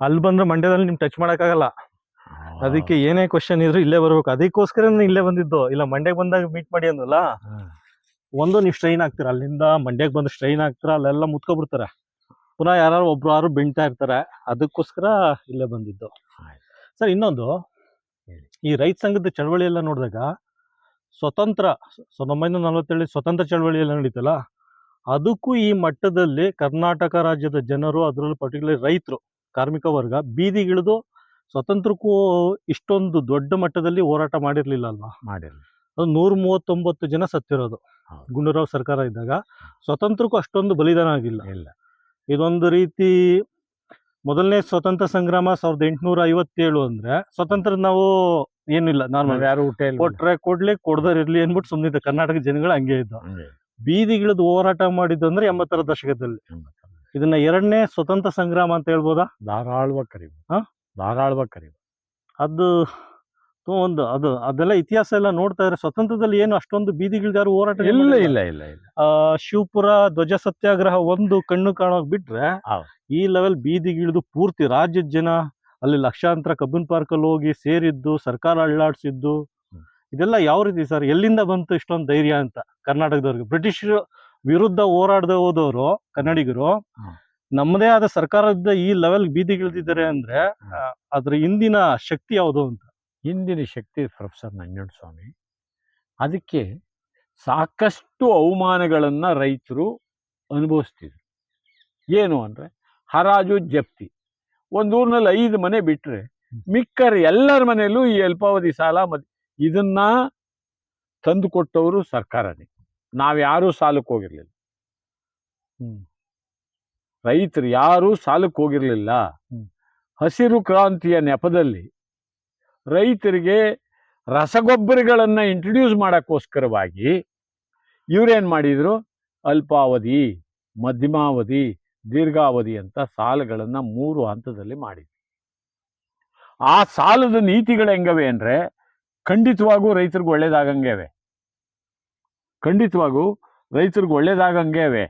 ಅಲ್ಲಿ ಬಂದ್ರೆ ಮಂಡ್ಯದಲ್ಲಿ ನಿಮ್ ಟಚ್ ಮಾಡಕ್ಕಾಗಲ್ಲ. ಅದಕ್ಕೆ ಏನೇ ಕ್ವಶನ್ ಇದ್ರು ಇಲ್ಲೇ ಬರ್ಬೇಕು. ಅದಕ್ಕೋಸ್ಕರ ಇಲ್ಲೇ ಬಂದಿದ್ದು. ಇಲ್ಲ ಮಂಡ್ಯಕ್ಕೆ ಬಂದಾಗ ಮೀಟ್ ಮಾಡಿ ಅಂದಲ್ಲ. ಒಂದು ನೀವು ಸ್ಟ್ರೈನ್ ಆಗ್ತೀರಾ, ಅಲ್ಲಿಂದ ಮಂಡ್ಯಕ್ಕೆ ಬಂದು ಸ್ಟ್ರೈನ್ ಆಗ್ತೀರಾ, ಅಲ್ಲೆಲ್ಲ ಮುತ್ಕೊಬಿಡ್ತಾರೆ. ಪುನಃ ಯಾರು ಒಬ್ರು ಬೆಣ್ತಾ ಇರ್ತಾರೆ. ಅದಕ್ಕೋಸ್ಕರ ಇಲ್ಲೇ ಬಂದಿದ್ದು. ಸರ್, ಇನ್ನೊಂದು, ಈ ರೈತ ಸಂಘದ ಚಳವಳಿ ಎಲ್ಲ ನೋಡಿದಾಗ ಸ್ವತಂತ್ರ 1947 ಸ್ವತಂತ್ರ ಚಳವಳಿ ಎಲ್ಲ ನಡೀತಲ್ಲ, ಅದಕ್ಕೂ ಈ ಮಟ್ಟದಲ್ಲಿ ಕರ್ನಾಟಕ ರಾಜ್ಯದ ಜನರು, ಅದರಲ್ಲೂ ಪರ್ಟಿಕ್ಯುಲರ್ ರೈತರು, ಕಾರ್ಮಿಕ ವರ್ಗ ಬೀದಿಗಿಳಿದು ಸ್ವತಂತ್ರಕ್ಕೂ ಇಷ್ಟೊಂದು ದೊಡ್ಡ ಮಟ್ಟದಲ್ಲಿ ಹೋರಾಟ ಮಾಡಿರ್ಲಿಲ್ಲ ಅಲ್ವಾ? ಮಾಡಿರಲಿಲ್ಲ. ಅದು 139 ಜನ ಸತ್ತಿರೋದು ಗುಂಡೂರಾವ್ ಸರ್ಕಾರ ಇದ್ದಾಗ. ಸ್ವತಂತ್ರಕ್ಕೂ ಅಷ್ಟೊಂದು ಬಲಿದಾನ ಆಗಿಲ್ಲ. ಇಲ್ಲ. ಇದೊಂದು ರೀತಿ ಮೊದಲನೇ ಸ್ವತಂತ್ರ ಸಂಗ್ರಾಮ 1857 ಅಂದ್ರೆ ಸ್ವತಂತ್ರ ನಾವು ಏನಿಲ್ಲ, ನಾರ್ಮಲ್ ಯಾರು ಕೊಟ್ರೆ ಕೊಡ್ಲಿ, ಕೊಡದರ್ ಇರ್ಲಿ ಅನ್ಬಿಟ್ಟು ಸುಮ್ಮನಿದ್ದ ಕರ್ನಾಟಕ ಜನಗಳು ಹಂಗೆ ಇದ್ದು. ಬೀದಿಗಿಳಿದು ಹೋರಾಟ ಮಾಡಿದ್ದು ಅಂದ್ರೆ 80ರ ದಶಕದಲ್ಲಿ. ಇದನ್ನ ಎರಡನೇ ಸ್ವತಂತ್ರ ಸಂಗ್ರಾಮ ಅಂತ ಹೇಳ್ಬೋದಾ? ಧಾರಾಳವಾಗಿ ಕರೀಬೋದು. ಧಾರಾಳವಾಗಿ ಕರೀಬೋದು. ಅದು ಅದೆಲ್ಲ ಇತಿಹಾಸ ಎಲ್ಲ ನೋಡ್ತಾ ಇದ್ರೆ ಸ್ವತಂತ್ರದಲ್ಲಿ ಏನು ಅಷ್ಟೊಂದು ಬೀದಿಗಿಳಿದಾರು ಹೋರಾಟ ಇಲ್ಲ ಇಲ್ಲ ಇಲ್ಲ ಇಲ್ಲ. ಶಿವಪುರ ಧ್ವಜ ಸತ್ಯಾಗ್ರಹ ಒಂದು ಕಣ್ಣು ಕಾಣೋಕ್ ಬಿಟ್ರೆ ಈ ಲೆವೆಲ್ ಬೀದಿಗಿಳಿದು ಪೂರ್ತಿ ರಾಜ್ಯದ ಜನ ಅಲ್ಲಿ ಲಕ್ಷಾಂತರ ಕಬ್ಬನ್ ಪಾರ್ಕ್ ಅಲ್ಲಿ ಹೋಗಿ ಸೇರಿದ್ದು, ಸರ್ಕಾರ ಅಳ್ಳಾಡ್ಸಿದ್ದು, ಇದೆಲ್ಲ ಯಾವ ರೀತಿ ಸರ್? ಎಲ್ಲಿಂದ ಬಂತು ಇಷ್ಟೊಂದು ಧೈರ್ಯ ಅಂತ ಕರ್ನಾಟಕದವ್ರಿಗೆ? ಬ್ರಿಟಿಷ್ ವಿರುದ್ಧ ಹೋರಾಡದೆ ಹೋದವರು ಕನ್ನಡಿಗರು ನಮ್ಮದೇ ಆದ ಸರ್ಕಾರದ ಈ ಲೆವೆಲ್ ಬೀದಿಗಿಳಿದಿದ್ದಾರೆ ಅಂದ್ರೆ ಅದ್ರ ಹಿಂದಿನ ಶಕ್ತಿ ಯಾವುದು ಅಂತ? ಹಿಂದಿನ ಶಕ್ತಿ ಪ್ರೊಫೆಸರ್ ನಂಜುಂಡಸ್ವಾಮಿ. ಅದಕ್ಕೆ ಸಾಕಷ್ಟು ಅವಮಾನಗಳನ್ನು ರೈತರು ಅನುಭವಿಸ್ತಿದ್ರು. ಏನು ಅಂದರೆ ಹರಾಜು ಜಪ್ತಿ. ಒಂದು ಊರಿನಲ್ಲಿ 5 ಮನೆ ಬಿಟ್ಟರೆ ಮಿಕ್ಕರು ಎಲ್ಲರ ಮನೆಯಲ್ಲೂ ಈ ಅಲ್ಪಾವಧಿ ಸಾಲ ಇದನ್ನ ತಂದು ಕೊಟ್ಟವರು ಸರ್ಕಾರನೇ. ನಾವ್ಯಾರೂ ಸಾಲಕ್ಕೆ ಹೋಗಿರ್ಲಿಲ್ಲ. ರೈತರು ಯಾರೂ ಸಾಲಕ್ಕೆ ಹೋಗಿರ್ಲಿಲ್ಲ. ಹಸಿರು ಕ್ರಾಂತಿಯ ನೆಪದಲ್ಲಿ ರೈತರಿಗೆ ರಸಗೊಬ್ಬರಗಳನ್ನು ಇಂಟ್ರೊಡ್ಯೂಸ್ ಮಾಡೋಕ್ಕೋಸ್ಕರವಾಗಿ ಇವರೇನು ಮಾಡಿದರು? ಅಲ್ಪಾವಧಿ, ಮಧ್ಯಮಾವಧಿ, ದೀರ್ಘಾವಧಿ ಅಂತ ಸಾಲಗಳನ್ನು 3 ಹಂತದಲ್ಲಿ ಮಾಡಿದ್ರು. ಆ ಸಾಲದ ನೀತಿಗಳು ಹೆಂಗವೆ ಅಂದರೆ ಖಂಡಿತವಾಗೂ ರೈತರಿಗೆ ಒಳ್ಳೇದಾಗಂಗೇವೆ. ಖಂಡಿತವಾಗೂ ರೈತರಿಗೆ ಒಳ್ಳೇದಾಗಂಗೇವೆ.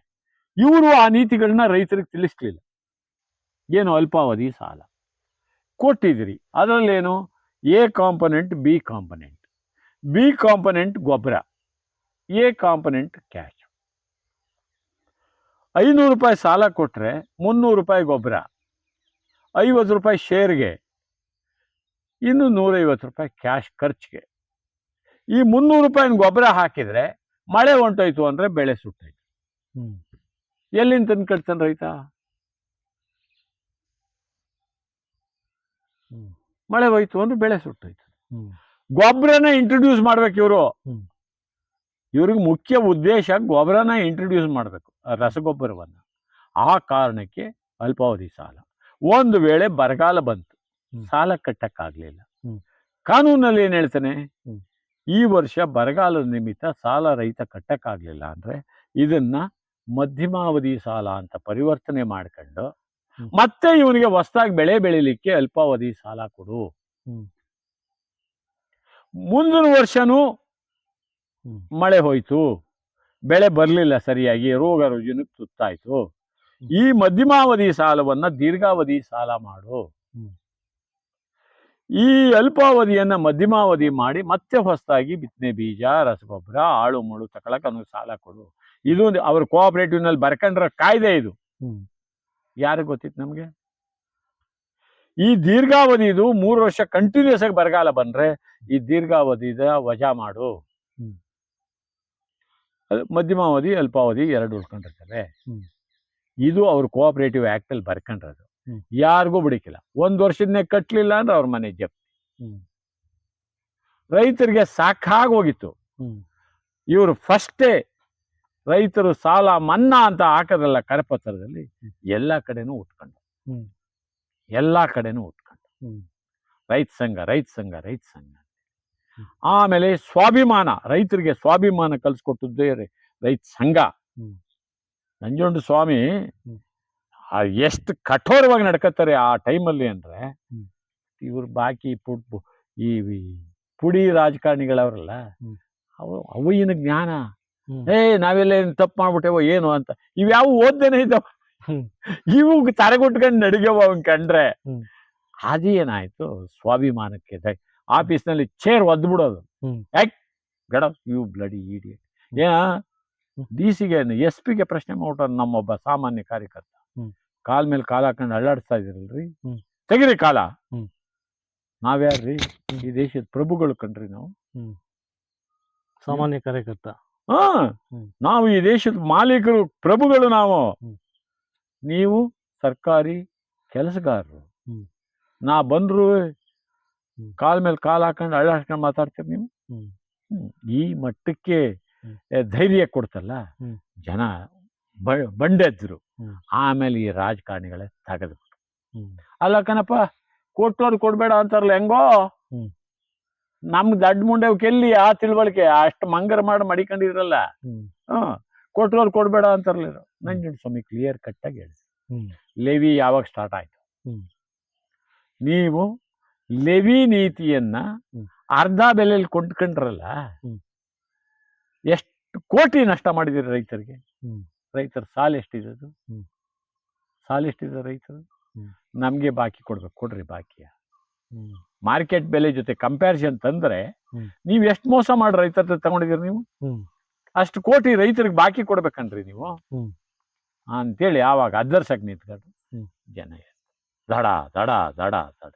ಇವರು ಆ ನೀತಿಗಳನ್ನ ರೈತರಿಗೆ ತಿಳಿಸ್ಲಿಲ್ಲ. ಏನು ಅಲ್ಪಾವಧಿ ಸಾಲ ಕೊಟ್ಟಿದ್ರಿ, ಅದರಲ್ಲೇನು A component, B component. B component ಗೊಬ್ಬರ, ಎ ಕಾಂಪೊನೆಂಟ್ ಕ್ಯಾಶ್. 500 ರೂಪಾಯಿ ಸಾಲ ಕೊಟ್ಟರೆ 300 ರೂಪಾಯಿ ಗೊಬ್ಬರ, 50 ರೂಪಾಯಿ ಶೇರ್ಗೆ, ಇನ್ನು 150 ರೂಪಾಯಿ ಕ್ಯಾಶ್ ಖರ್ಚಿಗೆ. ಈ 300 ರೂಪಾಯಿನ ಗೊಬ್ಬರ ಹಾಕಿದರೆ ಮಳೆ ಹೊಂಟೋಯ್ತು ಅಂದರೆ ಬೆಳೆ ಸುಟ್ಟೋಯ್ತು. ಎಲ್ಲಿಂದ ತಂದು ಕಟ್ತಾನೆ ರೈತ? ಮಳೆ ಹೋಯ್ತು ಅಂದ್ರೆ ಬೆಳೆ ಸುಟ್ಟೋಯ್ತು. ಗೊಬ್ಬರನ ಇಂಟ್ರೊಡ್ಯೂಸ್ ಮಾಡ್ಬೇಕು ಇವರು. ಇವ್ರಿಗೆ ಮುಖ್ಯ ಉದ್ದೇಶ ಗೊಬ್ಬರನ ಇಂಟ್ರೊಡ್ಯೂಸ್ ಮಾಡಬೇಕು, ರಸಗೊಬ್ಬರವನ್ನು. ಆ ಕಾರಣಕ್ಕೆ ಅಲ್ಪಾವಧಿ ಸಾಲ. ಒಂದು ವೇಳೆ ಬರಗಾಲ ಬಂತು, ಸಾಲ ಕಟ್ಟಕ್ಕಾಗ್ಲಿಲ್ಲ, ಕಾನೂನಲ್ಲಿ ಏನ್ ಹೇಳ್ತಾನೆ? ಈ ವರ್ಷ ಬರಗಾಲದ ನಿಮಿತ್ತ ಸಾಲ ರೈತ ಕಟ್ಟಕ್ಕಾಗ್ಲಿಲ್ಲ ಅಂದ್ರೆ ಇದನ್ನ ಮಧ್ಯಮಾವಧಿ ಸಾಲ ಅಂತ ಪರಿವರ್ತನೆ ಮಾಡ್ಕೊಂಡು ಮತ್ತೆ ಇವನಿಗೆ ಹೊಸದಾಗಿ ಬೆಳೆ ಬೆಳಿಲಿಕ್ಕೆ ಅಲ್ಪಾವಧಿ ಸಾಲ ಕೊಡು. ಮುಂದಿನ ವರ್ಷನೂ ಮಳೆ ಹೋಯ್ತು, ಬೆಳೆ ಬರಲಿಲ್ಲ ಸರಿಯಾಗಿ, ರೋಗ ರುಜಿನಕ್ಕೆ ತುತ್ತಾಯ್ತು, ಈ ಮಧ್ಯಮಾವಧಿ ಸಾಲವನ್ನ ದೀರ್ಘಾವಧಿ ಸಾಲ ಮಾಡು. ಈ ಅಲ್ಪಾವಧಿಯನ್ನ ಮಧ್ಯಮಾವಧಿ ಮಾಡಿ ಮತ್ತೆ ಹೊಸದಾಗಿ ಬಿತ್ತನೆ ಬೀಜ, ರಸಗೊಬ್ಬರ, ಆಳು ಮುಳು ತಗೊಳಕ್ ಅವನಿಗೆ ಸಾಲ ಕೊಡು. ಇದು ಅವ್ರ ಕೋಆಪರೇಟಿವ್ ನಲ್ಲಿ ಬರ್ಕೊಂಡ್ರ ಕಾಯ್ದೆ ಇದು. ಯಾರಿಗೆ ಗೊತ್ತಿತ್ತು ನಮ್ಗೆ? ಈ ದೀರ್ಘಾವಧಿದು 3 ವರ್ಷ ಕಂಟಿನ್ಯೂಸ್ ಆಗಿ ಬರಗಾಲ ಬಂದ್ರೆ ಈ ದೀರ್ಘಾವಧಿದ ವಜಾ ಮಾಡು. ಮಧ್ಯಮಾವಧಿ, ಅಲ್ಪಾವಧಿ 2 ಉಳ್ಕೊಂಡಿರ್ತವೆ. ಇದು ಅವ್ರ ಕೋಆಪರೇಟಿವ್ ಆಕ್ಟ್ ಅಲ್ಲಿ ಬರ್ಕೊಂಡ್ರದು. ಯಾರಿಗೂ ಬಿಡಿಕಿಲ್ಲ. 1 ವರ್ಷದನ್ನೇ ಕಟ್ಟಲಿಲ್ಲ ಅಂದ್ರೆ ಅವ್ರ ಮನೆ ಜಪ್ತಿ. ರೈತರಿಗೆ ಸಾಕಾಗೋಗಿತ್ತು. ಇವರು ಫಸ್ಟೇ ರೈತರು ಸಾಲ ಮನ್ನಾ ಅಂತ ಹಾಕದ್ರಲ್ಲ ಕರಪತ್ರದಲ್ಲಿ, ಎಲ್ಲಾ ಕಡೆನೂ ಉಟ್ಕೊಂಡು ರೈತ ಸಂಘ, ರೈತ ಸಂಘ, ರೈತ ಸಂಘ. ಆಮೇಲೆ ಸ್ವಾಭಿಮಾನ, ರೈತರಿಗೆ ಸ್ವಾಭಿಮಾನ ಕಲ್ಸ್ಕೊಟ್ಟದ್ದೇ ರೈತ ಸಂಘ. ನಂಜುಂಡಸ್ವಾಮಿ ಎಷ್ಟು ಕಠೋರವಾಗಿ ನಡ್ಕತ್ತಾರೆ ಆ ಟೈಮಲ್ಲಿ ಅಂದ್ರೆ, ಇವ್ರು ಬಾಕಿ ಈ ಪುಡಿ ರಾಜಕಾರಣಿಗಳವ್ರಲ್ಲ, ಅವು ಏನು ಜ್ಞಾನ, ನಾವೆಲ್ಲ ಏನು ತಪ್ಪು ಮಾಡ್ಬಿಟ್ಟೇವೋ ಏನು ಅಂತ ಇವ್ಯಾವು ಓದ್ದೇನೆ ಇದ್ದಾವ. ಹ್ಮ್. ಇವು ತಲೆಗುಟ್ಕೊಂಡು ನಡಿಗೆವ ಅವನ್ ಕಂಡ್ರೆ ಹ್ಮ್. ಅದೇನಾಯ್ತು, ಸ್ವಾಭಿಮಾನಕ್ಕೆ ಆಫೀಸ್ನಲ್ಲಿ ಚೇರ್ ಒದ್ದು ಬಿಡೋದು. ಹ್ಮ್. ಯಾಕ್ ಗಡ ಯು ಬ್ಲಡಿ ಇಡಿಯಟ್. ಏನ ಡಿ.ಸಿಗೆ SP ಗೆ ಪ್ರಶ್ನೆ ಮಾಡ್ಬಿಟ್ಟ ನಮ್ಮೊಬ್ಬ ಸಾಮಾನ್ಯ ಕಾರ್ಯಕರ್ತ. ಕಾಲ್ ಮೇಲೆ ಕಾಲ್ ಹಾಕೊಂಡು ಅಳ್ಳಾಡಿಸ್ತಾ ಇದಿರಲ್ರಿ, ತೆಗಿರಿ ಕಾಲ. ನಾವ್ಯಾರ್ರಿ? ಈ ದೇಶದ ಪ್ರಭುಗಳು ಕಣ್ರಿ ನಾವು. ಸಾಮಾನ್ಯ ಕಾರ್ಯಕರ್ತ. ನಾವು ಈ ದೇಶದ ಮಾಲೀಕರು, ಪ್ರಭುಗಳು ನಾವು. ನೀವು ಸರ್ಕಾರಿ ಕೆಲಸಗಾರರು. ನಾ ಬಂದ್ರು ಕಾಲ್ ಮೇಲೆ ಕಾಲ್ ಹಾಕೊಂಡು ಅಳ್ಳಾಡ್ಕೊಂಡು ಮಾತಾಡ್ತೀರಿ ನೀವು. ಈ ಮಟ್ಟಕ್ಕೆ ಧೈರ್ಯ ಕೊಡ್ತಲ್ಲ ಜನ, ಬಂಡೆದ್ರು. ಆಮೇಲೆ ಈ ರಾಜಕಾರಣಿಗಳೇ ತೆಗೆದ್ಬಿಟ್ಟು, ಅಲ್ಲ ಕಣಪ್ಪ ಕೊಟ್ಟೋರು ಕೊಡ್ಬೇಡ ಅಂತಾರಲ್ಲ, ಹೆಂಗೋ ನಮ್ಗೆ ದಡ್ಡ ಮುಂಡೆವ್ಕೆ ಎಲ್ಲಿ ಆ ತಿಳುವಳಿಕೆ, ಅಷ್ಟು ಮಂಗರ ಮಾಡಿ ಮಡಿಕೊಂಡಿರಲ್ಲ. ಕೊಟ್ಟೋರು ಕೊಡ್ಬೇಡ ಅಂತಾರಲ್ಲ. ನಂಜುಂಡಸ್ವಾಮಿ ಕ್ಲಿಯರ್ ಕಟ್ಟಾಗಿ ಹೇಳಿ, ಲೆವಿ ಯಾವಾಗ ಸ್ಟಾರ್ಟ್ ಆಯ್ತು? ನೀವು ಲೆವಿ ನೀತಿಯನ್ನ ಅರ್ಧ ಬೆಲೆಯಲ್ಲಿ ಕೊಂಡ್ಕೊಂಡ್ರಲ್ಲ, ಎಷ್ಟು ಕೋಟಿ ನಷ್ಟ ಮಾಡಿದಿರಿ ರೈತರಿಗೆ. ರೈತರ ಸಾಲ ಎಷ್ಟಿರೋದು? ಸಾಲ ಎಷ್ಟಿದೆ ರೈತರು? ನಮ್ಗೆ ಬಾಕಿ ಕೊಡ್ಬೇಕು, ಕೊಡ್ರಿ ಬಾಕಿಯ. ಮಾರ್ಕೆಟ್ ಬೆಲೆ ಜೊತೆ ಕಂಪ್ಯಾರಿಸನ್ ತಂದ್ರೆ ನೀವ್ ಎಷ್ಟು ಮೋಸ ಮಾಡಿ ರೈತರ ತಗೊಂಡಿದ್ದೀರಿ ನೀವು? ಅಷ್ಟು ಕೋಟಿ ರೈತರಿಗೆ ಬಾಕಿ ಕೊಡ್ಬೇಕನ್ರಿ ನೀವು ಅಂತೇಳಿ ಆವಾಗ ಅದ್ದರ್ಸಕ್ ನಿಂತ್ಕೊಂಡು ಜನ ದಡ ದಡ ದಡ ದಡ.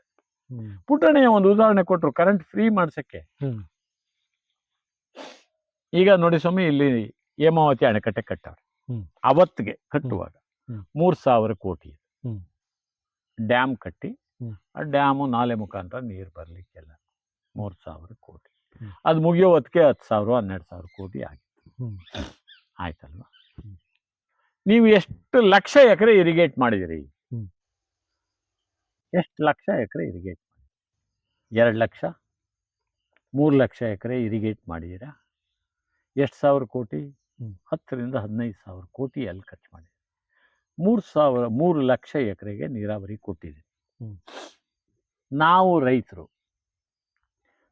ಪುಟ್ಟಣೆಯ ಒಂದು ಉದಾಹರಣೆ ಕೊಟ್ರು, ಕರೆಂಟ್ ಫ್ರೀ ಮಾಡ್ಸಕ್ಕೆ. ಈಗ ನೋಡಿ ಸ್ವಾಮಿ, ಇಲ್ಲಿ ಹೇಮಾವತಿ ಅಣೆಕಟ್ಟೆ ಕಟ್ಟವ್ರೆ. ಅವತ್ತಿಗೆ ಕಟ್ಟುವಾಗ 3,000 ಕೋಟಿ ಡ್ಯಾಮ್ ಕಟ್ಟಿ, ಆ ಡ್ಯಾಮು ನಾಲೆ ಮುಖಾಂತರ ನೀರು ಬರ್ಲಿಕ್ಕೆಲ್ಲ 3,000 ಕೋಟಿ. ಅದು ಮುಗಿಯೋ ಹೊತ್ತಿಗೆ 10,000 12,000 ಕೋಟಿ ಆಗಿತ್ತು. ಆಯ್ತಲ್ವಾ? ನೀವು ಎಷ್ಟು ಲಕ್ಷ ಎಕರೆ ಇರಿಗೇಟ್ ಮಾಡಿದಿರಿ? ಎಷ್ಟು ಲಕ್ಷ ಎಕರೆ ಇರಿಗೇಟ್ ಮಾಡಿ? 2 ಲಕ್ಷ 3 ಲಕ್ಷ ಎಕರೆ ಇರಿಗೇಟ್ ಮಾಡಿದ್ದೀರಾ? ಎಷ್ಟು ಸಾವಿರ ಕೋಟಿ? 10,000 to 15,000 ಕೋಟಿ ಅಲ್ಲಿ ಖರ್ಚು ಮಾಡಿದೆ. 3 ಲಕ್ಷ ಎಕರೆಗೆ ನೀರಾವರಿ ಕೊಟ್ಟಿದೆ. ನಾವು ರೈತರು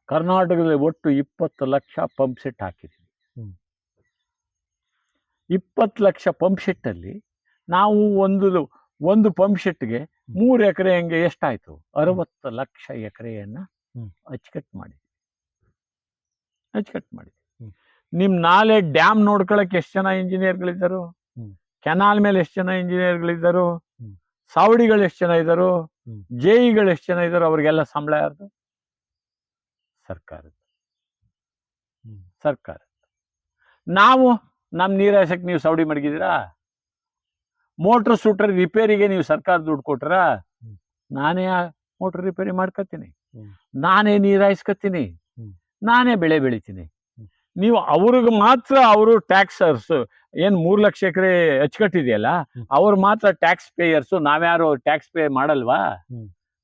ಕರ್ನಾಟಕದಲ್ಲಿ ಒಟ್ಟು 20 ಲಕ್ಷ ಪಂಪ್ ಸೆಟ್ ಹಾಕಿದ್ದೀವಿ. 20 ಲಕ್ಷ ಪಂಪ್ ಸೆಟ್ಟಲ್ಲಿ ನಾವು ಒಂದು ಪಂಪ್ ಸೆಟ್ಗೆ 3 ಎಕರೆ ಹಂಗೆ ಎಷ್ಟಾಯ್ತು? 60 ಲಕ್ಷ ಎಕರೆಯನ್ನ ಅಚ್ಚುಕಟ್ಟು ಮಾಡಿದ್ವಿ. ನಿಮ್ ನಾಲೆ ಡ್ಯಾಮ್ ನೋಡ್ಕೊಳಕ್ ಎಷ್ಟು ಜನ ಇಂಜಿನಿಯರ್ಗಳಿದ್ದರು? ಕೆನಾಲ್ ಮೇಲೆ ಎಷ್ಟು ಜನ ಇಂಜಿನಿಯರ್ಗಳಿದ್ದರು? ಸಾವಡಿಗಳು ಎಷ್ಟು ಜನ ಇದ್ದರು? ಜೆಇಗಳು ಎಷ್ಟು ಜನ ಇದ್ದರು? ಅವ್ರಿಗೆಲ್ಲ ಸಂಬಳ ಯಾರ್ದು? ಸರ್ಕಾರದ. ನಾವು ನಮ್ ನೀರಾಸಕ್ಕೆ ನೀವು ಸೌಡಿ ಮಡಗಿದ್ದೀರಾ? ಮೋಟ್ರ್ ಸೂಟರ್ ರಿಪೇರಿಗೆ ನೀವು ಸರ್ಕಾರ ದುಡ್ಡು ಕೊಟ್ರ? ನಾನೇ ಮೋಟ್ರ್ ರಿಪೇರಿ ಮಾಡ್ಕೊತೀನಿ, ನಾನೇ ನೀರಾಯಿಸ್ಕೊತೀನಿ, ನಾನೇ ಬೆಳೆ ಬೆಳಿತೀನಿ. ನೀವು ಅವ್ರಿಗೆ ಮಾತ್ರ, ಅವರು ಟ್ಯಾಕ್ಸರ್ಸ್ ಏನ್ 3 ಲಕ್ಷ ಎಕರೆ ಅಚ್ಚುಕಟ್ಟಿದೆಯಲ್ಲ, ಅವ್ರು ಮಾತ್ರ ಟ್ಯಾಕ್ಸ್ ಪೇಯರ್ಸು. ನಾವ್ಯಾರು ಟ್ಯಾಕ್ಸ್ ಪೇ ಮಾಡಲ್ವಾ?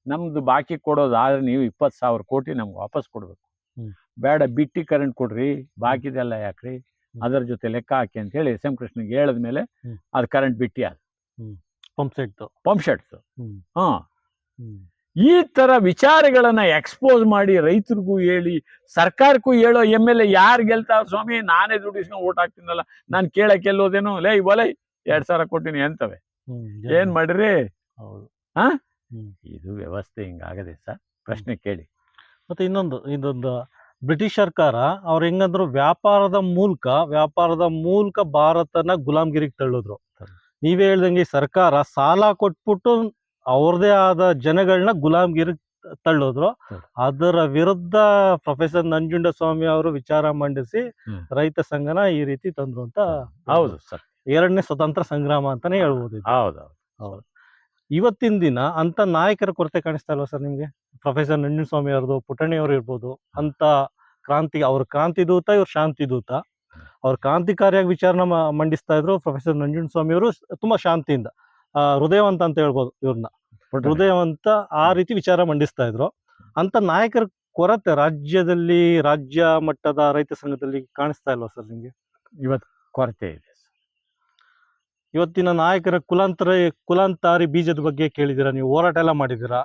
ನಮ್ದು ಬಾಕಿ ಕೊಡೋದಾದ್ರೆ ನೀವು 20,000 ಕೋಟಿ ನಮ್ಗೆ ವಾಪಸ್ ಕೊಡ್ಬೇಕು. ಬೇಡ, ಬಿಟ್ಟಿ ಕರೆಂಟ್ ಕೊಡ್ರಿ, ಬಾಕಿದೆಲ್ಲ ಯಾಕ್ರಿ, ಅದರ ಜೊತೆ ಲೆಕ್ಕ ಹಾಕಿ ಅಂತ ಹೇಳಿ SM ಕೃಷ್ಣಗೆ ಹೇಳಿದ್ಮೇಲೆ ಅದು ಕರೆಂಟ್ ಬಿಟ್ಟಿ ಅದು ಪಂಪ್ ಸೆಟ್. ಈ ತರ ವಿಚಾರಗಳನ್ನ ಎಕ್ಸ್ಪೋಸ್ ಮಾಡಿ ರೈತರಿಗೂ ಹೇಳಿ, ಸರ್ಕಾರಕ್ಕೂ ಹೇಳೋ MLA ಯಾರು ಗೆಲ್ತಾವ ಸ್ವಾಮಿ? ನಾನೇ ದುಡ್ಡಿಸ್ಕೊಂಡು ಓಟ್ ಹಾಕ್ತೀನಲ್ಲ, ನಾನು ಕೇಳಕ್ಕೆ ಎಲ್ಲೋದೇನು? ಲೈ ಒಲೈ 2,000 ಕೊಟ್ಟಿನಿ ಅಂತವೆ. ಏನ್ ಮಾಡ್ರಿ? ಇದು ವ್ಯವಸ್ಥೆ ಹಿಂಗಾಗದೆ ಸರ್. ಪ್ರಶ್ನೆ ಕೇಳಿ. ಮತ್ತೆ ಇದೊಂದು ಬ್ರಿಟಿಷ್ ಸರ್ಕಾರ ಅವ್ರು ಹೆಂಗಂದ್ರು, ವ್ಯಾಪಾರದ ಮೂಲಕ ಭಾರತನ ಗುಲಾಮ್ಗಿರಿಗೆ ತಳ್ಳಿದ್ರು. ನೀವೇ ಹೇಳ್ದಂಗೆ ಸರ್ಕಾರ ಸಾಲ ಕೊಟ್ಬಿಟ್ಟು ಅವ್ರದೇ ಆದ ಜನಗಳನ್ನ ಗುಲಾಮ್ಗಿರಿ ತಳ್ಳೋದ್ರು. ಅದರ ವಿರುದ್ಧ ಪ್ರೊಫೆಸರ್ ನಂಜುಂಡಸ್ವಾಮಿ ಅವರು ವಿಚಾರ ಮಂಡಿಸಿ ರೈತ ಸಂಘನ ಈ ರೀತಿ ತಂದ್ರು ಅಂತ. ಹೌದು ಸರ್, 2ನೇ ಸ್ವತಂತ್ರ ಸಂಗ್ರಾಮ ಅಂತಾನೆ ಹೇಳ್ಬೋದು. ಹೌದು. ಇವತ್ತಿನ ದಿನ ಅಂತ ನಾಯಕರ ಕೊರತೆ ಕಾಣಿಸ್ತಾ ಇಲ್ವಾ ಸರ್ ನಿಮ್ಗೆ? ಪ್ರೊಫೆಸರ್ ನಂಜುಂಡಸ್ವಾಮಿ ಅವ್ರದ್ದು, ಪುಟ್ಟಣಿ ಅವರು ಇರ್ಬೋದು, ಅಂತ ಅವ್ರ ಕ್ರಾಂತಿ ದೂತ, ಇವ್ರ ಶಾಂತಿ ದೂತ. ಅವ್ರ ಕ್ರಾಂತಿಕಾರಿಯಾಗಿ ವಿಚಾರನ ಮಂಡಿಸ್ತಾ ಇದ್ರು. ಪ್ರೊಫೆಸರ್ ನಂಜುಂಡಸ್ವಾಮಿ ಅವರು ತುಂಬಾ ಶಾಂತಿಯಿಂದ, ಹೃದಯವಂತ ಅಂತ ಹೇಳ್ಬೋದು ಇವ್ರನ್ನ, ಹೃದಯವಂತ ಆ ರೀತಿ ವಿಚಾರ ಮಂಡಿಸ್ತಾ ಇದ್ರು. ಅಂತ ನಾಯಕರ ಕೊರತೆ ರಾಜ್ಯ ಮಟ್ಟದ ರೈತ ಸಂಘದಲ್ಲಿ ಕಾಣಿಸ್ತಾ ಇಲ್ವಾ ಸರ್ ನಿಮ್ಗೆ? ಇವತ್ತು ಕೊರತೆ ಇದೆ. ಇವತ್ತಿನ ನಾಯಕರ ಕುಲಾಂತರಿ ಬೀಜದ ಬಗ್ಗೆ ಕೇಳಿದಿರಾ ನೀವು? ಹೋರಾಟ ಎಲ್ಲ ಮಾಡಿದಿರಾ?